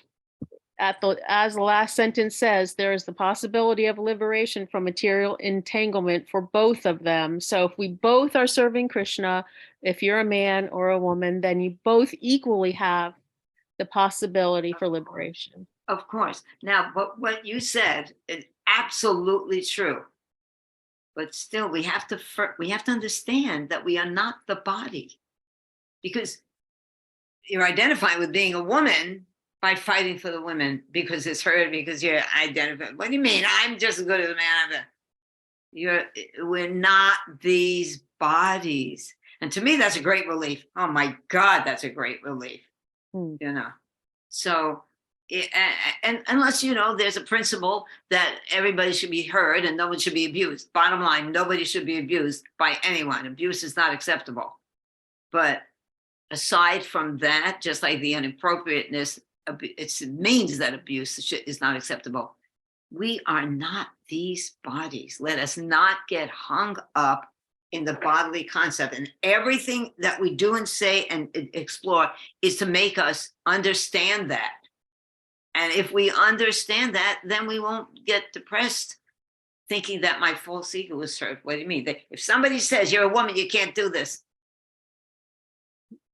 as the last sentence says, there is the possibility of liberation from material entanglement for both of them. So if we both are serving Krishna, if you're a man or a woman, then you both equally have the possibility for liberation. Of course. Now, but what you said is absolutely true. But still, we have to understand that we are not the body, because you're identifying with being a woman by fighting for the women because it's hurt, because you're identifying. What do you mean? I'm just as good as a man. We're not these bodies. And to me, that's a great relief. Oh my God, that's a great relief. You know, so, and unless, you know, there's a principle that everybody should be heard and no one should be abused. Bottom line, nobody should be abused by anyone. Abuse is not acceptable. But aside from that, just like the inappropriateness, it means that abuse is not acceptable. We are not these bodies. Let us not get hung up in the bodily concept. And everything that we do and say and explore is to make us understand that. And if we understand that, then we won't get depressed thinking that my false ego is hurt. What do you mean? If somebody says you're a woman, you can't do this.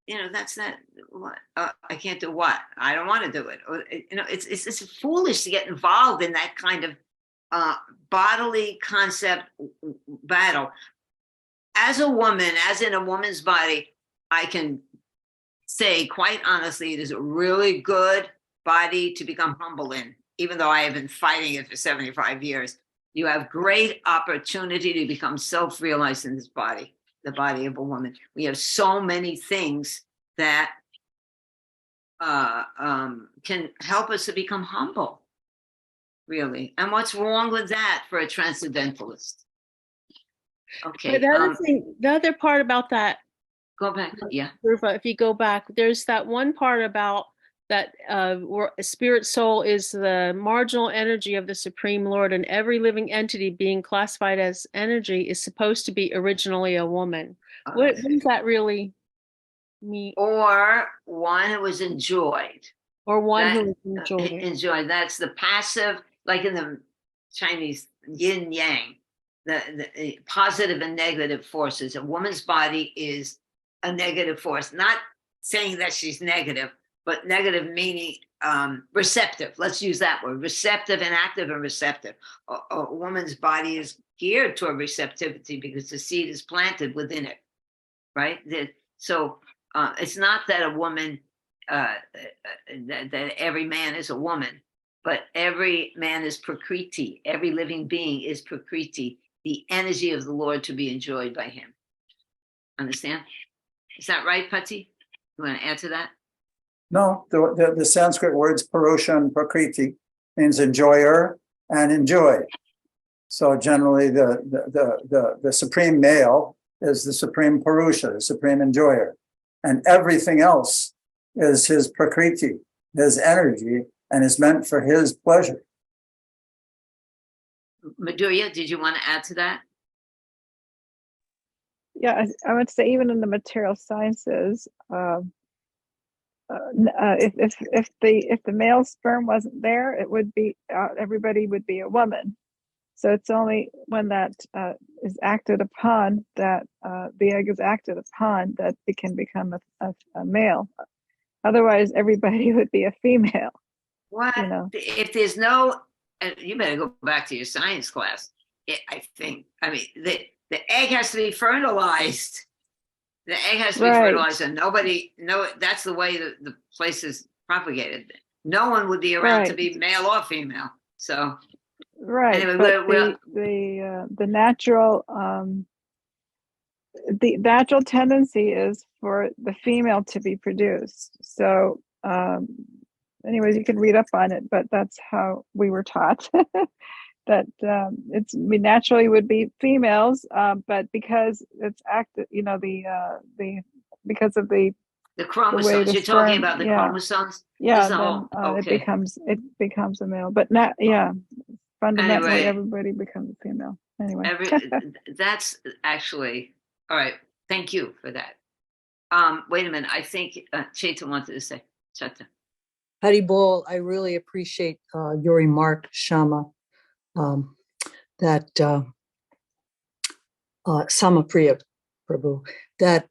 You know, that's not what I can't do. What I don't want to do it. Or, you know, it's foolish to get involved in that kind of bodily concept battle. As a woman, as in a woman's body, I can say quite honestly, it is a really good body to become humble in, even though I have been fighting it for 75 years. You have great opportunity to become self-realized in this body, the body of a woman. We have so many things that can help us to become humble, really. And what's wrong with that for a transcendentalist? Okay. But the other part about that, Go back. Yeah. Rupa, if you go back, there's that one part about that where spirit soul is the marginal energy of the Supreme Lord, and every living entity being classified as energy is supposed to be originally a woman. What does that really mean? Or one who was enjoyed. Or one who is enjoyed. Enjoyed. That's the passive, like in the Chinese yin yang, the positive and negative forces. A woman's body is a negative force, not saying that she's negative, but negative meaning receptive. Let's use that word, receptive and active and receptive. A woman's body is geared toward receptivity because the seed is planted within it, right? So it's not that a woman, that every man is a woman, but every man is Prakriti. Every living being is Prakriti, the energy of the Lord to be enjoyed by him. Understand? Is that right, Patti? You want to add to that? No, the Sanskrit words Purusha and Prakriti means enjoyer and enjoyed. So generally the supreme male is the supreme Purusha, the supreme enjoyer. and everything else is his prakriti, his energy, and is meant for his pleasure. Madhurya, did you want to add to that? Yeah, I would say even in the material sciences, if the male sperm wasn't there, it would be everybody would be a woman. So it's only when that is acted upon, that the egg is acted upon, that it can become a male. Otherwise, everybody would be a female. What? You know. If there's no, you better go back to your science class. I think. I mean, the egg has to be fertilized. The egg has to be fertilized, and that's the way the place is propagated. No one would be around to be male or female. So, anyway, but the natural tendency is for the female to be produced. So, anyways, you can read up on it, but that's how we were taught. That we naturally would be females, but because it's active, you know, because of the chromosomes. You're talking about the chromosomes. Yeah, then it becomes a male. But not, fundamentally, anyway, everybody becomes a female. Anyway, that's actually all right. Thank you for that. Wait a minute. I think Chaita wanted to say. Chaita. Hari Bol, I really appreciate your remark, Shama. That Samapriya Prabhu, that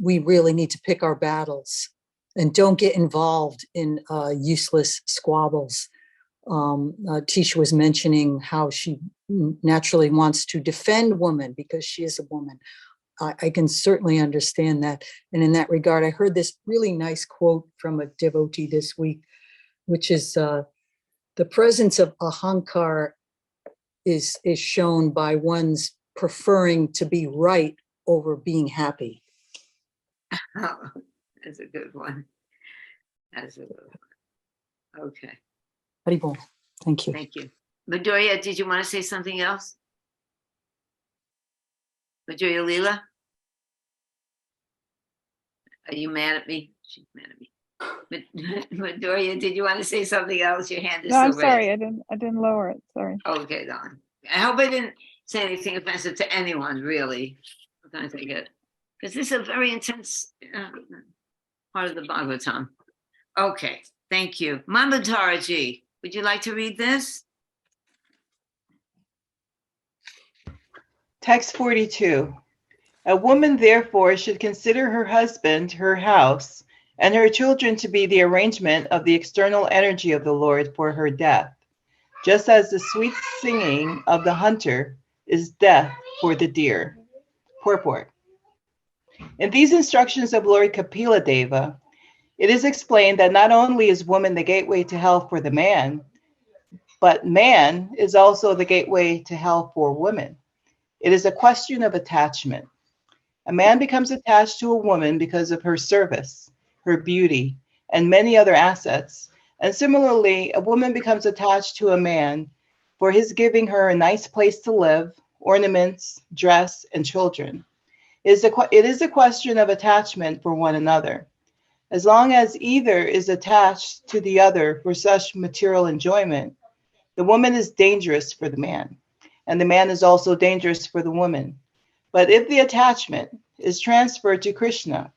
we really need to pick our battles and don't get involved in useless squabbles. Tisha was mentioning how she naturally wants to defend women because she is a woman. I can certainly understand that. And in that regard, I heard this really nice quote from a devotee this week, which is the presence of ahankar is shown by one's preferring to be right over being happy. Oh, that's a good one. That's a good one. Okay. Haribol. Thank you. Thank you. Madhurya, did you want to say something else? Madhurya Leela? Are you mad at me? She's mad at me. Madhurya, did you want to say something else? Your hand is no, I'm still sorry. raised. I didn't lower it. Sorry. Okay, Don. I hope I didn't say anything offensive to anyone, really. I'm going to take it. Because this is a very intense part of the Bhagavatam. Okay, thank you. Mambataraji, would you like to read this? Text 42. A woman therefore should consider her husband, her house, and her children to be the arrangement of the external energy of the Lord for her death, just as the sweet singing of the hunter is death for the deer. Purport. In these instructions of Lord Kapila Deva, it is explained that not only is woman the gateway to hell for the man, but man is also the gateway to hell for woman. It is a question of attachment. A man becomes attached to a woman because of her service, her beauty, and many other assets. And similarly, a woman becomes attached to a man for his giving her a nice place to live, ornaments, dress, and children. It is a question of attachment for one another. As long as either is attached to the other for such material enjoyment, the woman is dangerous for the man, and the man is also dangerous for the woman. But if the attachment is transferred to Krishna,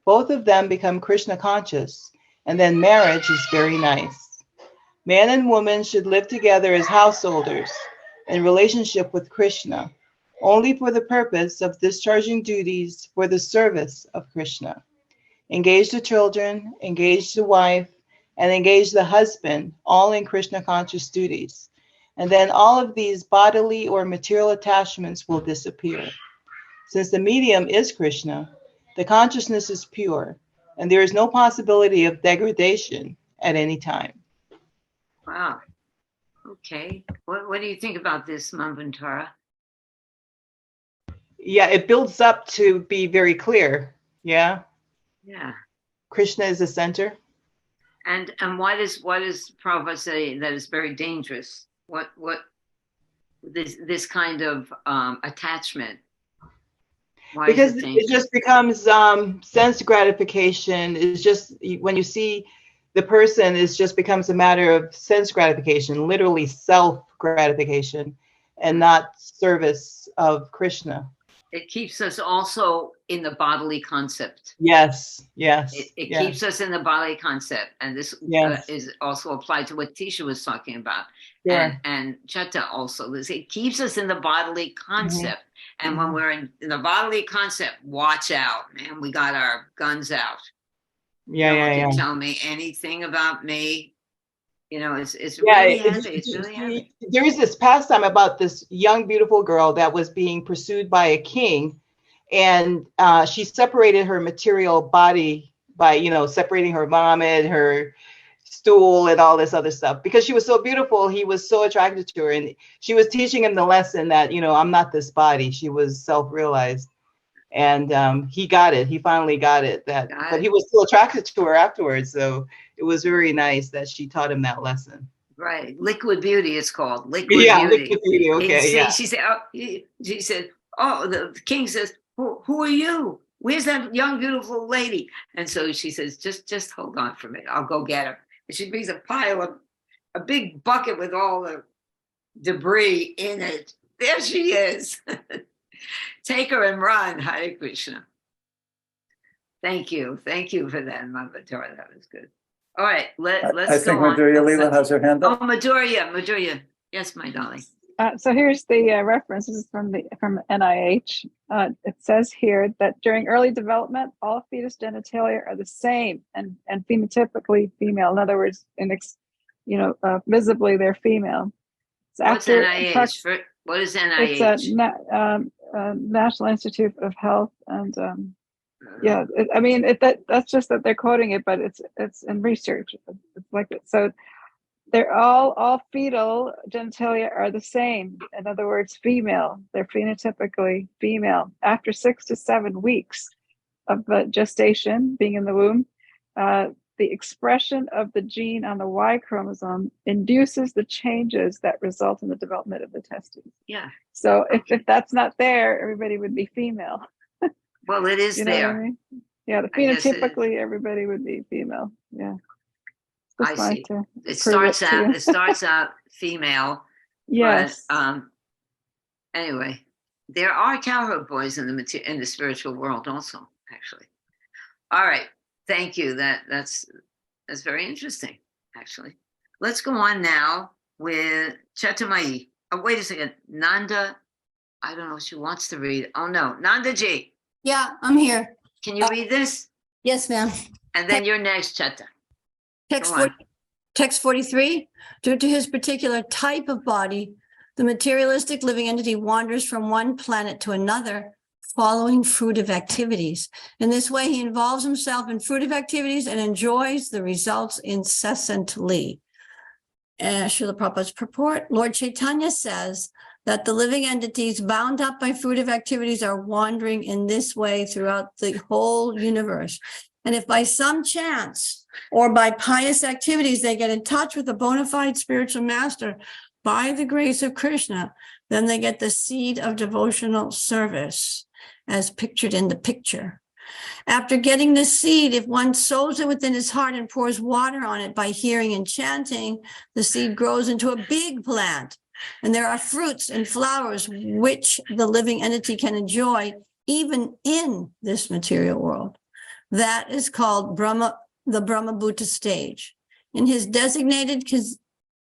both of them become Krishna conscious, and then marriage is very nice. Man and woman should live together as householders in relationship with Krishna, only for the purpose of discharging duties for the service of Krishna. Engage the children, engage the wife, and engage the husband, all in Krishna conscious duties. And then all of these bodily or material attachments will disappear. Since the medium is Krishna, the consciousness is pure, and there is no possibility of degradation at any time. Wow. Okay. What do you think about this, Manvantara? Yeah, it builds up to be very clear. Yeah. Yeah. Krishna is the center. And why does Prabhupada say that it's very dangerous? What this kind of attachment? Why Because is it it dangerous? just becomes sense gratification. It's just when you see the person, it just becomes a matter of sense gratification, literally self gratification, and not service of Krishna. It keeps us also in the bodily concept. Yes, yes, It yes, keeps us in the bodily concept. And this yes. is also applied to what Tisha was talking about. Sure. And Cheta also. It keeps us in the bodily concept. And when Mhm. we're in the bodily concept, watch out, man. We got our guns out. Yeah, No yeah, one yeah. can tell me anything about me. You know, it's Yeah, really heavy. It's really heavy. there is this pastime about this young, beautiful girl that was being pursued by a king, and she separated her material body by, separating her vomit, her stool, and all this other stuff. Because she was so beautiful, he was so attracted to her, and she was teaching him the lesson that, I'm not this body. She was self-realized. And he got it. He finally got it. But he was still attracted to her afterwards. So it was very nice that she taught him that lesson. Right. Liquid beauty, it's called. Liquid Yeah, beauty. liquid beauty. Okay, yeah. She said, oh, the king says, who are you? Where's that young, beautiful lady? And so she says, just hold on for a minute. I'll go get her. And she brings a big bucket with all the debris in it. There she is. Take her and run, Hare Krishna. Thank you. Thank you for that, Madhurya. That was good. All right, let's I think go on. Madhurya Leela has her hand Oh, up. Madhurya. Yes, my darling. So here's the references from NIH. It says here that during early development, all fetus genitalia are the same and phenotypically female. In other words, visibly they're female. So What's NIH? What is NIH? It's a National Institute of Health, and yeah, that's just that they're quoting it, but it's in research. It's like it. So they're all fetal genitalia are the same. In other words, female. They're phenotypically female. After 6 to 7 weeks of gestation, being in the womb, the expression of the gene on the Y chromosome induces the changes that result in the development of the testes. Yeah. So if that's not there, everybody would be female. Well, it is You know there. what I mean? Yeah, phenotypically everybody would be female. Yeah. I see. It starts out female. Yes. But, anyway, there are cowherd boys in the spiritual world also, actually. All right. Thank you. That's very interesting, actually. Let's go on now with Chetamayi. Oh, wait a second. Nanda, I don't know if she wants to read. Oh, no. Nanda Ji. Yeah, I'm here. Can you read this? Yes, ma'am. And then you're next, Cheta. Text 43, due to his particular type of body, the materialistic living entity wanders from one planet to another, following fruitive activities. In this way, he involves himself in fruitive activities and enjoys the results incessantly. Srila Prabhupada's purport, Lord Chaitanya says that the living entities bound up by fruitive activities are wandering in this way throughout the whole universe. And if by some chance or by pious activities they get in touch with a bona fide spiritual master by the grace of Krishna, then they get the seed of devotional service as pictured in the picture. After getting the seed, if one sows it within his heart and pours water on it by hearing and chanting, the seed grows into a big plant. And there are fruits and flowers which the living entity can enjoy even in this material world. That is called the Brahma Bhuta stage. In his designated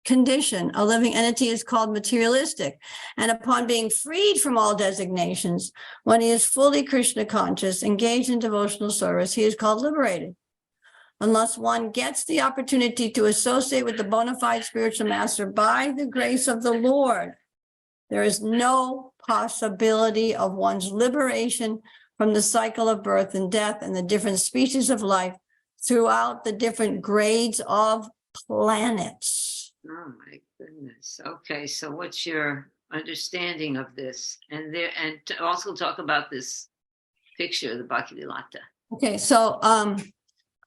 condition, a living entity is called materialistic. And upon being freed from all designations, when he is fully Krishna conscious, engaged in devotional service, he is called liberated. Unless one gets the opportunity to associate with the bona fide spiritual master by the grace of the Lord, there is no possibility of one's liberation from the cycle of birth and death and the different species of life throughout the different grades of planets. Oh my goodness. Okay, so what's your understanding of this? And to also talk about this picture of the Bhakti Lata. Okay, so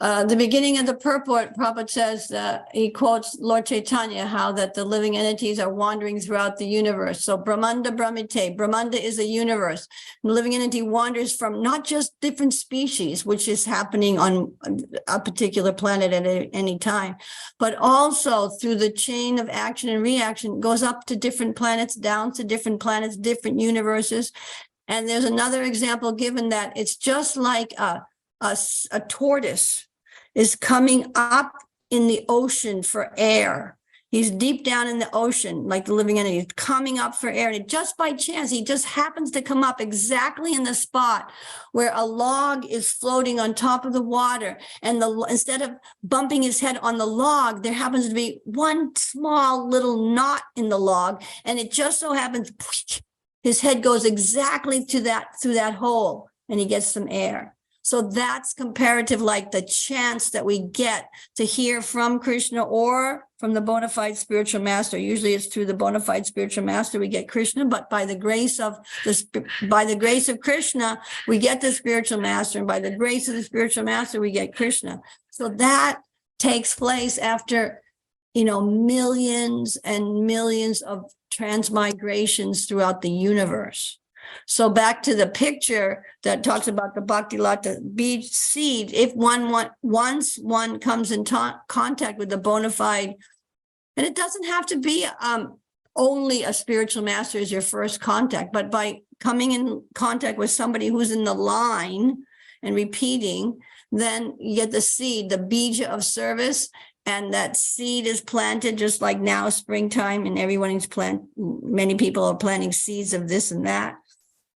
the beginning of the purport, Prabhupada says, he quotes Lord Chaitanya, how that the living entities are wandering throughout the universe. So Brahmanda Brahmite, Brahmanda is a universe. The living entity wanders from not just different species, which is happening on a particular planet at any time, but also through the chain of action and reaction, goes up to different planets, down to different planets, different universes. And there's another example given that it's just like a tortoise is coming up in the ocean for air. He's deep down in the ocean, like the living entity, he's coming up for air. And just by chance, he just happens to come up exactly in the spot where a log is floating on top of the water. And instead of bumping his head on the log, there happens to be one small little knot in the log. And it just so happens, his head goes exactly through that hole, and he gets some air. So that's comparative, like the chance that we get to hear from Krishna or from the bona fide spiritual master. Usually it's through the bona fide spiritual master we get Krishna, but by the grace of Krishna, we get the spiritual master, and by the grace of the spiritual master, we get Krishna. So that takes place after, millions and millions of transmigrations throughout the universe. So back to the picture that talks about the Bhaktilata beach seed, if once one comes in contact with the bona fide, and it doesn't have to be only a spiritual master as your first contact, but by coming in contact with somebody who's in the line and repeating, then you get the seed, the bija of service, and that seed is planted just like now, springtime, and many people are planting seeds of this and that.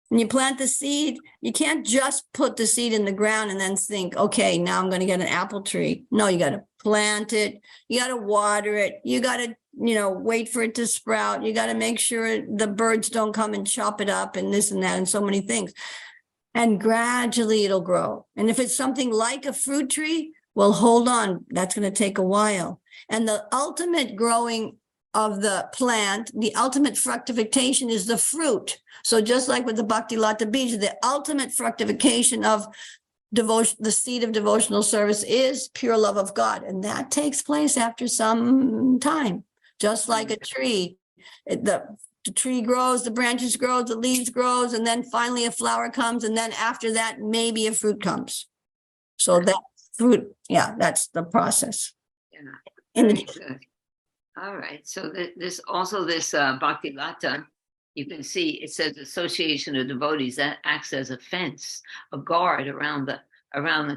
When you plant the seed, you can't just put the seed in the ground and then think, okay, now I'm going to get an apple tree. No, you got to plant it. You got to water it. You got to, wait for it to sprout. You got to make sure the birds don't come and chop it up and this and that and so many things. And gradually it'll grow. And if it's something like a fruit tree, well, hold on. That's going to take a while. And the ultimate growing of the plant, the ultimate fructification is the fruit. So just like with the Bhaktilata Bija, the ultimate fructification of devotion, the seed of devotional service is pure love of God. And that takes place after some time, just like a tree. The tree grows, the branches grow, the leaves grows, and then finally a flower comes. And then after that, maybe a fruit comes. So that fruit, that's the process. Yeah, very good. All right. So this Bhaktilata, you can see it says association of devotees that acts as a fence, a guard around the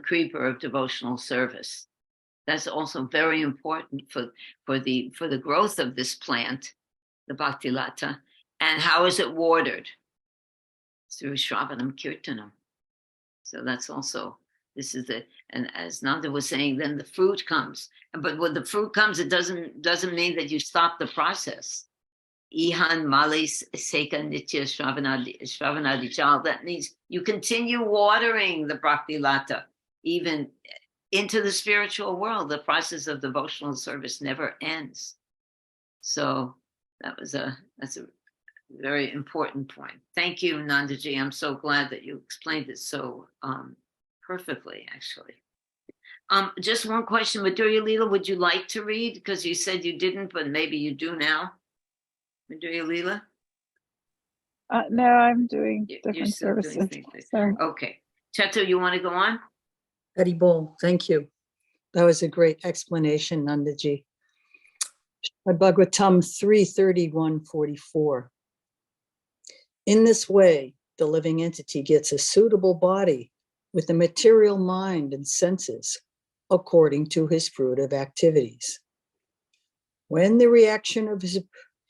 creeper of devotional service. That's also very important for the growth of this plant, the Bhaktilata. And how is it watered? Through Shravanam Kirtanam. So that's also. And as Nanda was saying, then the fruit comes. But when the fruit comes, it doesn't mean that you stop the process. Ihan malis seka nitya shravanadi chal. That means you continue watering the Bhaktilata even into the spiritual world. The process of devotional service never ends. So that's a very important point. Thank you, Nandaji. I'm so glad that you explained it so perfectly, actually. Just one question, Madhurya Leela, would you like to read? Because you said you didn't, but maybe you do now. Madhurya Leela? No, I'm doing You're different still doing services. things. Sorry. Okay. Chato, you want to go on? Hari Bol, thank you. That was a great explanation, Nandaji. Bhagavatam 3:31-44. In this way, the living entity gets a suitable body with the material mind and senses according to his fruitive activities. When the reaction of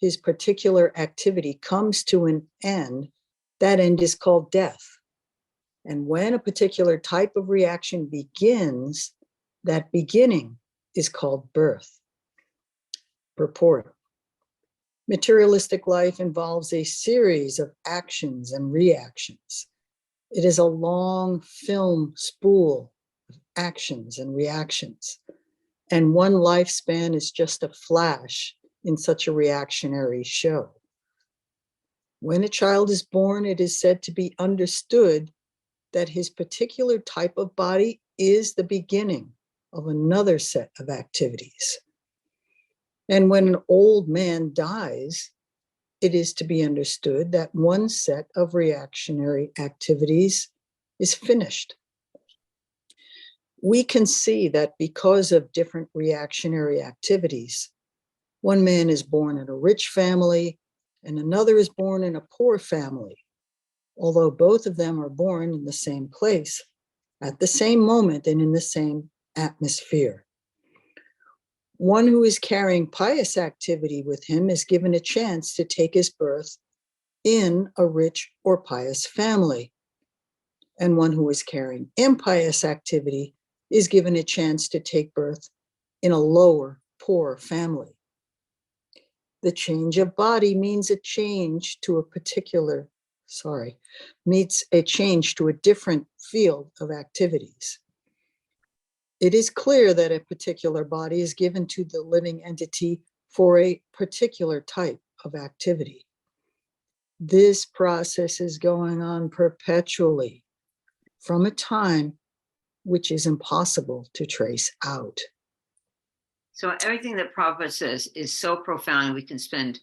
his particular activity comes to an end, that end is called death. And when a particular type of reaction begins, that beginning is called birth. Purport. Materialistic life involves a series of actions and reactions. It is a long film spool of actions and reactions, and one lifespan is just a flash in such a reactionary show. When a child is born, it is said to be understood that his particular type of body is the beginning of another set of activities. And when an old man dies, it is to be understood that one set of reactionary activities is finished. We can see that because of different reactionary activities, one man is born in a rich family and another is born in a poor family, although both of them are born in the same place, at the same moment and in the same atmosphere. One who is carrying pious activity with him is given a chance to take his birth in a rich or pious family. And one who is carrying impious activity is given a chance to take birth in a lower, poor family. The change of body means a change to a particular, means a change to a different field of activities. It is clear that a particular body is given to the living entity for a particular type of activity. This process is going on perpetually from a time which is impossible to trace out. So everything that Prabhupada says is so profound. We can spend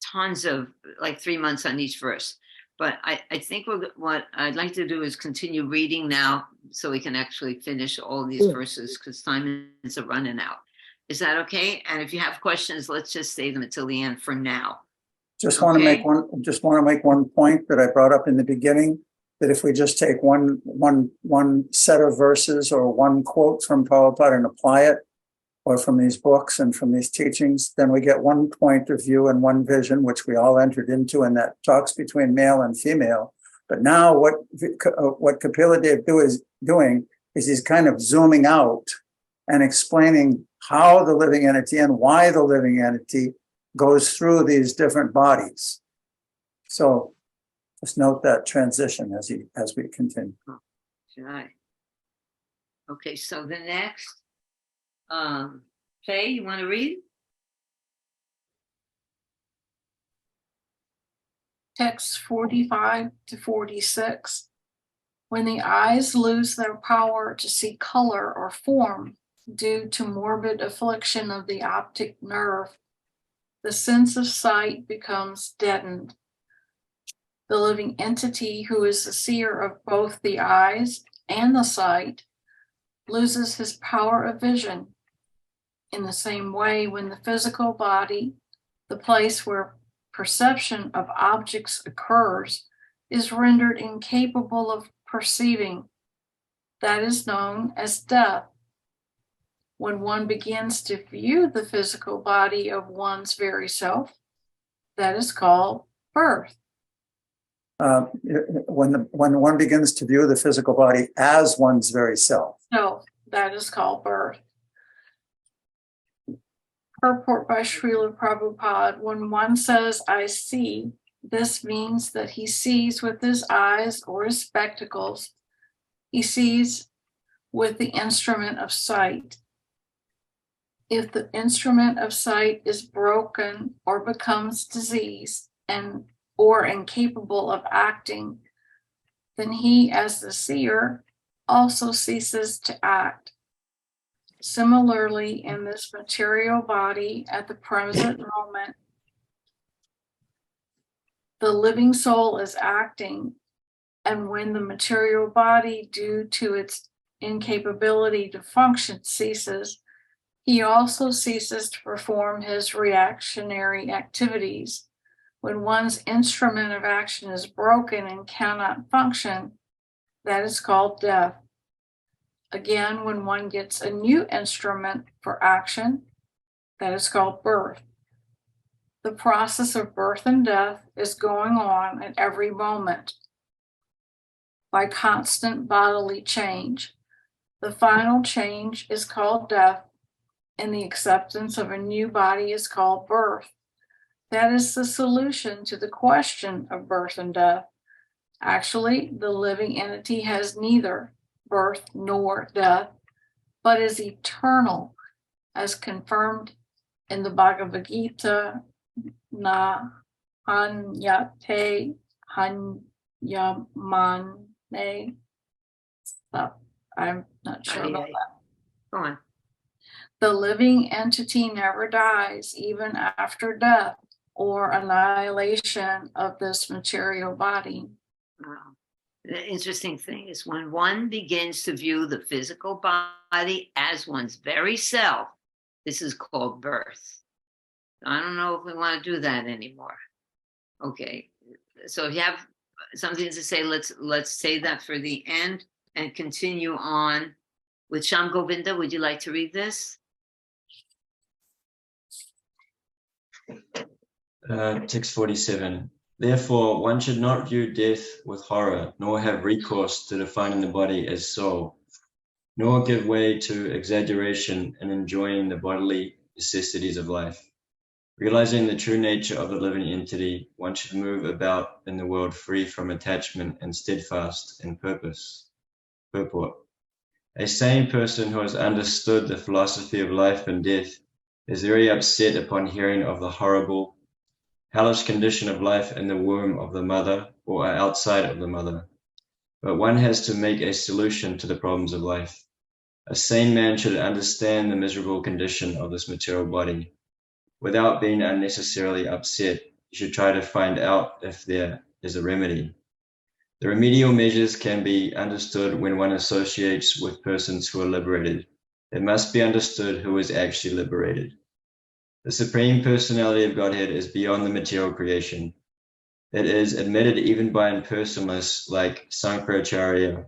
tons of, like 3 months on each verse. But I think what I'd like to do is continue reading now so we can actually finish all these verses because time is running out. Is that okay? And if you have questions, let's just save them until the end for now. Just want to make one point that I brought up in the beginning, that if we just take one set of verses or one quote from Prabhupada and apply it, or from these books and from these teachings, then we get one point of view and one vision, which we all entered into, and that talks between male and female. But now what Kapila Dev is doing is he's kind of zooming out and explaining how the living entity and why the living entity goes through these different bodies. So just note that transition as we continue. Should I? Okay, so the next, Faye, you want to read? Text 45 to 46. When the eyes lose their power to see color or form due to morbid affliction of the optic nerve, the sense of sight becomes deadened. The living entity, who is the seer of both the eyes and the sight, loses his power of vision. In the same way, when the physical body, the place where perception of objects occurs, is rendered incapable of perceiving, that is known as death. When one begins to view the physical body of one's very self, that is called birth. When one begins to view the physical body as one's very self. No, that is called birth. Purport by Srila Prabhupada: when one says, I see, this means that he sees with his eyes or his spectacles. He sees with the instrument of sight. If the instrument of sight is broken or becomes diseased or incapable of acting, then he, as the seer, also ceases to act. Similarly, in this material body at the present moment, the living soul is acting, and when the material body, due to its incapability to function, ceases, he also ceases to perform his reactionary activities. When one's instrument of action is broken and cannot function, that is called death. Again, when one gets a new instrument for action, that is called birth. The process of birth and death is going on at every moment by constant bodily change. The final change is called death, and the acceptance of a new body is called birth. That is the solution to the question of birth and death. Actually, the living entity has neither birth nor death, but is eternal, as confirmed in the Bhagavad Gita, na hanyate hanyamane. I'm not sure about that. Go on. The living entity never dies, even after death or annihilation of this material body. Wow. The interesting thing is when one begins to view the physical body as one's very self, this is called birth. I don't know if we want to do that anymore. Okay. So if you have something to say, let's say that for the end and continue on with Sham Govinda. Would you like to read this? Text 47. Therefore, one should not view death with horror, nor have recourse to defining the body as soul, nor give way to exaggeration in enjoying the bodily necessities of life. Realizing the true nature of the living entity, one should move about in the world free from attachment and steadfast in purpose. Purport. A sane person who has understood the philosophy of life and death is very upset upon hearing of the horrible, hellish condition of life in the womb of the mother or outside of the mother. But one has to make a solution to the problems of life. A sane man should understand the miserable condition of this material body. Without being unnecessarily upset, you should try to find out if there is a remedy. The remedial measures can be understood when one associates with persons who are liberated. It must be understood who is actually liberated. The Supreme Personality of Godhead is beyond the material creation. It is admitted even by impersonalists like Sankaracharya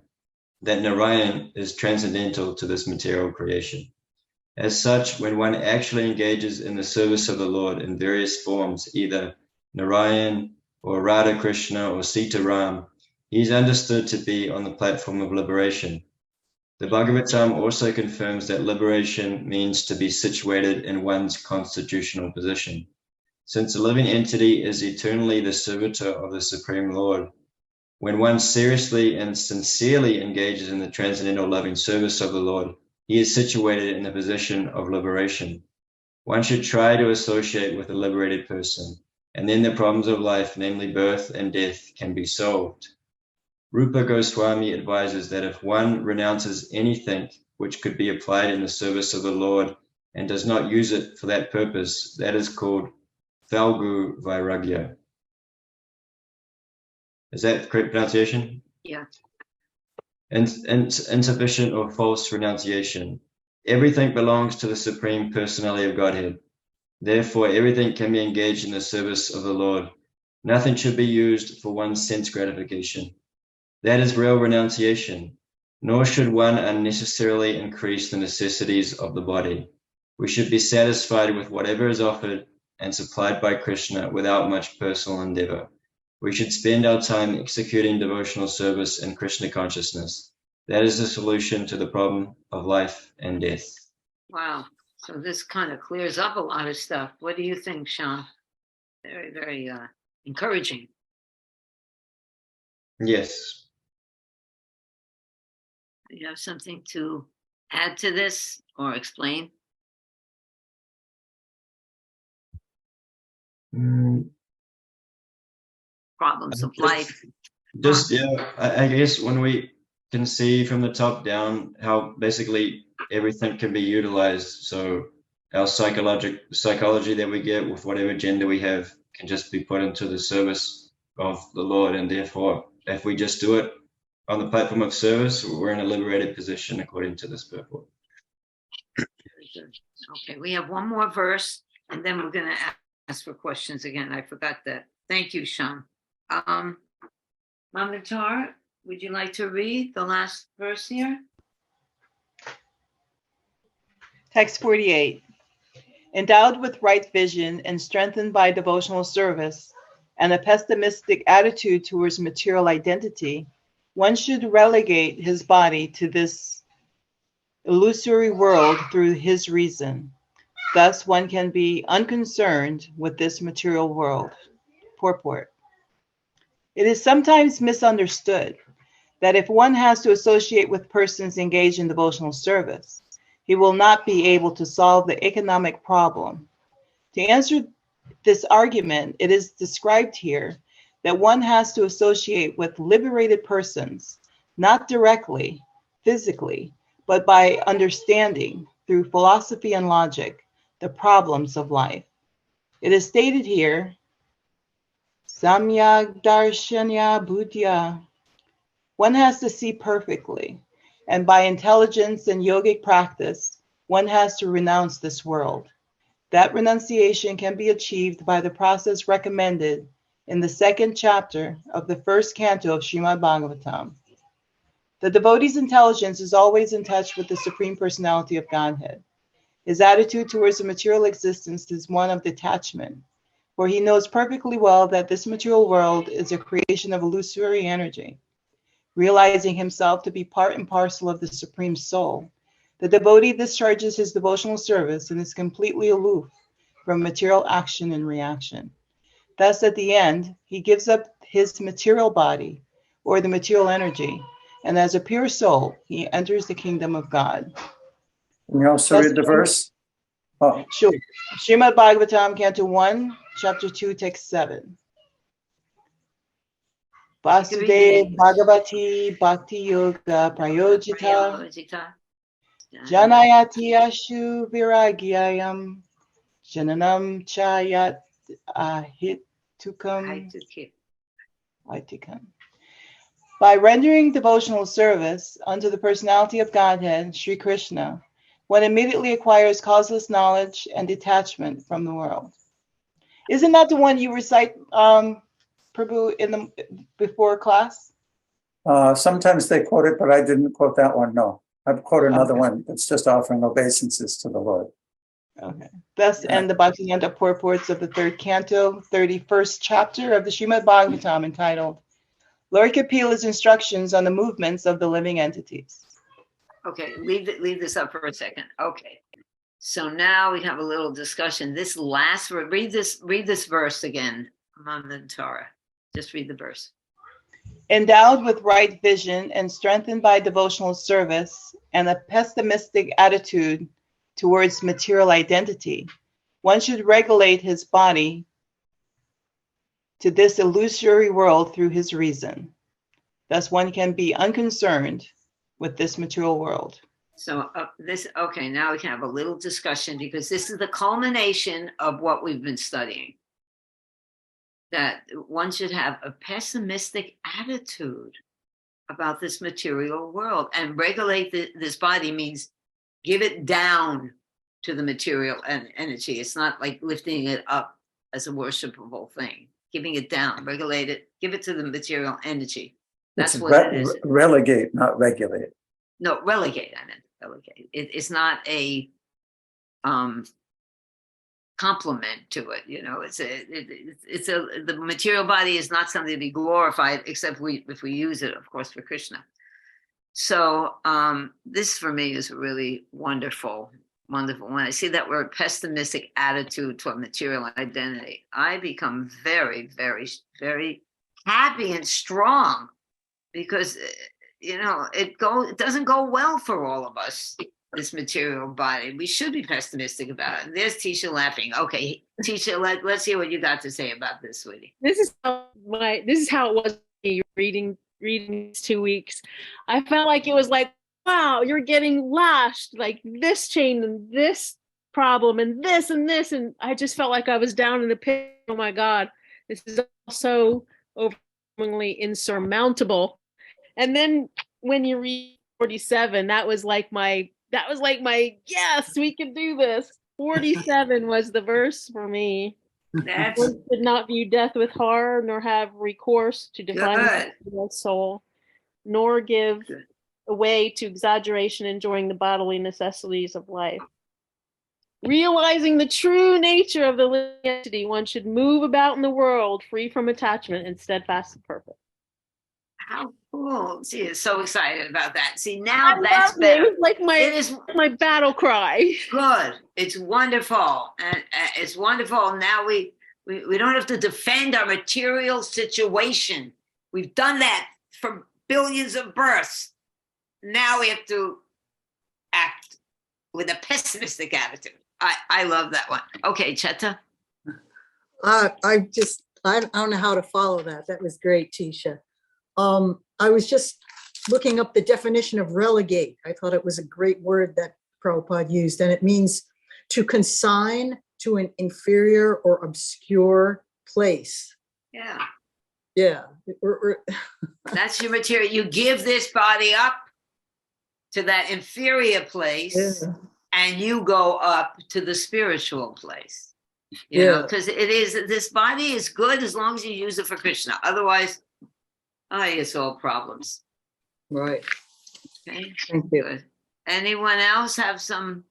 that Narayan is transcendental to this material creation. As such, when one actually engages in the service of the Lord in various forms, either Narayan or Radha Krishna or Sita Ram, he is understood to be on the platform of liberation. The Bhagavatam also confirms that liberation means to be situated in one's constitutional position. Since the living entity is eternally the servitor of the Supreme Lord, when one seriously and sincerely engages in the transcendental loving service of the Lord, he is situated in the position of liberation. One should try to associate with a liberated person, and then the problems of life, namely birth and death, can be solved. Rupa Goswami advises that if one renounces anything which could be applied in the service of the Lord and does not use it for that purpose, that is called Falgu Vairagya. Is that correct pronunciation? Yeah. Insufficient or false renunciation. Everything belongs to the Supreme Personality of Godhead. Therefore, everything can be engaged in the service of the Lord. Nothing should be used for one's sense gratification. That is real renunciation. Nor should one unnecessarily increase the necessities of the body. We should be satisfied with whatever is offered and supplied by Krishna without much personal endeavor. We should spend our time executing devotional service in Krishna consciousness. That is the solution to the problem of life and death. Wow. So this kind of clears up a lot of stuff. What do you think, Sean? Very, very encouraging. Yes. Do you have something to add to this or explain? Problems of life. Just, yeah, I guess when we can see from the top down how basically everything can be utilized. So our psychology that we get with whatever gender we have can just be put into the service of the Lord. And therefore, if we just do it on the platform of service, we're in a liberated position according to this purport. Very good. Okay, we have one more verse and then we're going to ask for questions again. I forgot that. Thank you, Sean. Mamatar, would you like to read the last verse here? Text 48. Endowed with right vision and strengthened by devotional service and a pessimistic attitude towards material identity, one should relegate his body to this illusory world through his reason. Thus, one can be unconcerned with this material world. Purport. It is sometimes misunderstood that if one has to associate with persons engaged in devotional service, he will not be able to solve the economic problem. To answer this argument, it is described here that one has to associate with liberated persons, not directly, physically, but by understanding through philosophy and logic the problems of life. It is stated here, Samyak Darshanya Buddhya. One has to see perfectly, and by intelligence and yogic practice, one has to renounce this world. That renunciation can be achieved by the process recommended in the 2nd chapter of the 1st canto of Srimad Bhagavatam. The devotee's intelligence is always in touch with the Supreme Personality of Godhead. His attitude towards the material existence is one of detachment, for he knows perfectly well that this material world is a creation of illusory energy. Realizing himself to be part and parcel of the Supreme Soul, the devotee discharges his devotional service and is completely aloof from material action and reaction. Thus, at the end, he gives up his material body or the material energy, and as a pure soul, he enters the kingdom of God. Can you also read the verse? Oh, Sure. Srimad Bhagavatam, Canto 1, Chapter 2, Text 7. Vasudev Bhagavati Bhakti Yoga Prayojita Janayati Ashu Viragyayam Jananam Chayat Ahitukam. By rendering devotional service unto the personality of Godhead, Sri Krishna, one immediately acquires causeless knowledge and detachment from the world. Isn't that the one you recite, Prabhu, in the before class? sometimes they quote it, but I didn't quote that one. No, I've quoted another one that's just offering obeisances to the Lord. Okay. Thus end the Bhaktivedanta purports of the 3rd canto, 31st chapter of the Srimad Bhagavatam, entitled Lord Kapila's instructions on the movements of the living entities. Okay, leave this up for a second. Okay. So now we have a little discussion. This last word, read this verse again, Manvantara. Just read the verse. Endowed with right vision and strengthened by devotional service and a pessimistic attitude towards material identity, one should regulate his body to this illusory world through his reason. Thus, one can be unconcerned with this material world. So okay, now we can have a little discussion because this is the culmination of what we've been studying. That one should have a pessimistic attitude about this material world, and regulate this body means give it down to the material energy. It's not like lifting it up as a worshipable thing. Giving it down, regulate it, give it to the material energy. That's what it is. Relegate, not regulate. No, relegate. I meant relegate. It's not a complement to it. You know, the material body is not something to be glorified, except if we use it, of course, for Krishna. So this for me is really wonderful. Wonderful. When I see that word pessimistic attitude toward material identity, I become very, very, very happy and strong because, you know, it doesn't go well for all of us, this material body. We should be pessimistic about it. And there's Tisha laughing. Okay, Tisha, let's hear what you got to say about this, sweetie. This is how it was reading these 2 weeks. I felt like it was like, wow, you're getting lashed, like this chain and this problem and this and this. And I just felt like I was down in the pit. Oh my God, this is so overwhelmingly insurmountable. And then when you read 47, that was like my, yes, we can do this. 47 was the verse for me. That's One should not view death with horror, nor have recourse to divine soul, nor give away to exaggeration, enjoying the bodily necessities of life. Realizing the true nature of the living entity, one should move about in the world free from attachment and steadfast purpose. how cool. She is so excited about that. See, now that's better. It was like my battle cry. Good. It's wonderful. And it's wonderful. Now we don't have to defend our material situation. We've done that for billions of births. Now we have to act with a pessimistic attitude. I love that one. Okay, Cheta. I don't know how to follow that. That was great, Tisha. I was just looking up the definition of relegate. I thought it was a great word that Prabhupada used, and it means to consign to an inferior or obscure place. Yeah, Yeah. that's your material. You give this body up to that inferior place, Yeah. and you go up to the spiritual place. You know, Yeah. because it is, this body is good as long as you use it for Krishna. Otherwise, it's all problems. Right. Okay, Thank you. good. Anyone else have some?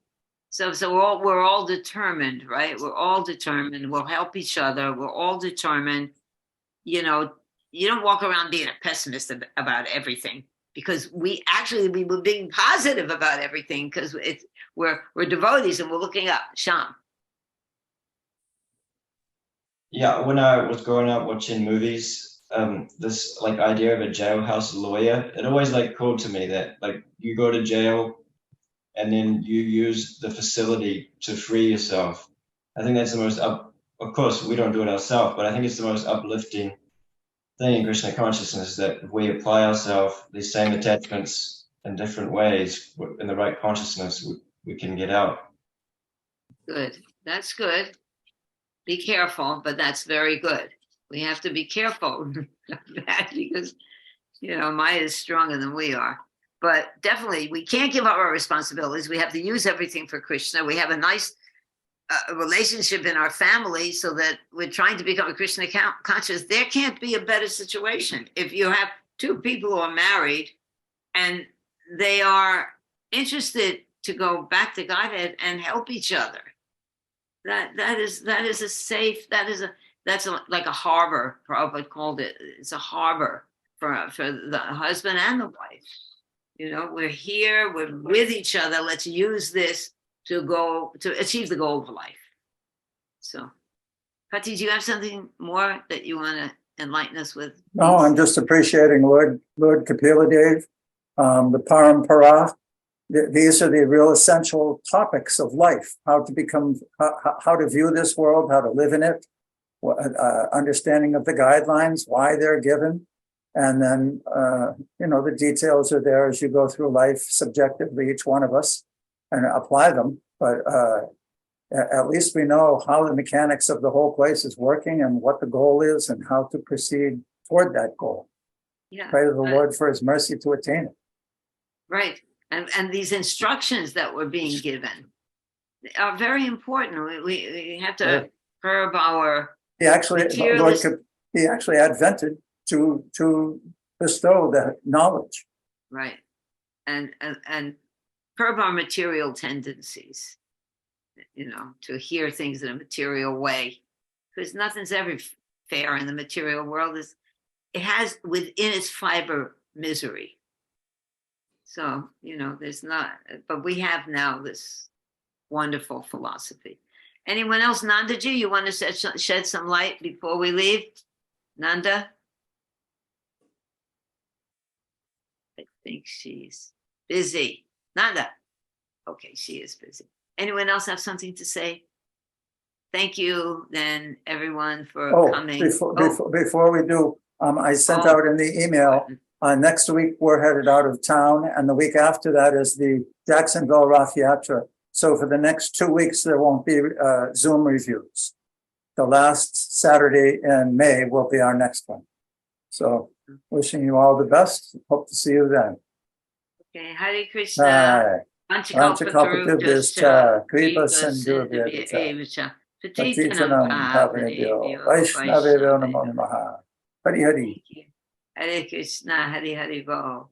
So we're all determined, right? We're all determined. We'll help each other. We're all determined. You know, you don't walk around being a pessimist about everything, because we were being positive about everything, because we're devotees and we're looking up. Sham. Yeah, when I was growing up watching movies, this like idea of a jailhouse lawyer, it always like called to me that like you go to jail and then you use the facility to free yourself. I think that's the most of course we don't do it ourselves, but I think it's the most uplifting thing in Krishna consciousness, that if we apply ourselves, these same attachments in different ways, in the right consciousness, we can get out. Good. That's good. Be careful, but that's very good. We have to be careful of that, because, you know, Maya is stronger than we are. But definitely, we can't give up our responsibilities. We have to use everything for Krishna. We have a nice relationship in our family, so that we're trying to become a Krishna conscious. There can't be a better situation. If you have two people who are married and they are interested to go back to Godhead and help each other, that's like a harbor. Prabhupada called it. It's a harbor for the husband and the wife. You know, we're here, we're with each other. Let's use this to achieve the goal of life. So, Pati, do you have something more that you want to enlighten us with? No, I'm just appreciating Lord Kapila Dev, the Parampara. These are the real essential topics of life: how to become, how to view this world, how to live in it, understanding of the guidelines, why they're given, and then the details are there as you go through life subjectively, each one of us, and apply them. But at least we know how the mechanics of the whole place is working and what the goal is and how to proceed toward that goal. Yeah. Pray to the Lord for his mercy to attain it. Right. And these instructions that we're being given are very important. We have to curb our He actually advented to bestow that knowledge. Right. And curb our material tendencies, to hear things in a material way, because nothing's ever fair in the material world. It has within its fiber misery. So, there's not, but we have now this wonderful philosophy. Anyone else? Nandaji, you want to shed some light before we leave? Nanda? I think she's busy. Nanda? Okay, she is busy. Anyone else have something to say? Thank you, then, everyone, for coming. Before we do, I sent out in the email, next week we're headed out of town, and the week after that is the Jacksonville Rath Yatra. So for the next 2 weeks, there won't be Zoom reviews. The last Saturday in May will be our next one. So wishing you all the best. Hope to see you then. Okay, Hare Krishna. Vanchakalpatarubyascha, kripa sindhubhyavcha, patitanam pavanebhyo, Vaishnavebhyo namo namaha. Hari Hari. Hare Krishna, Hare Hare Bo.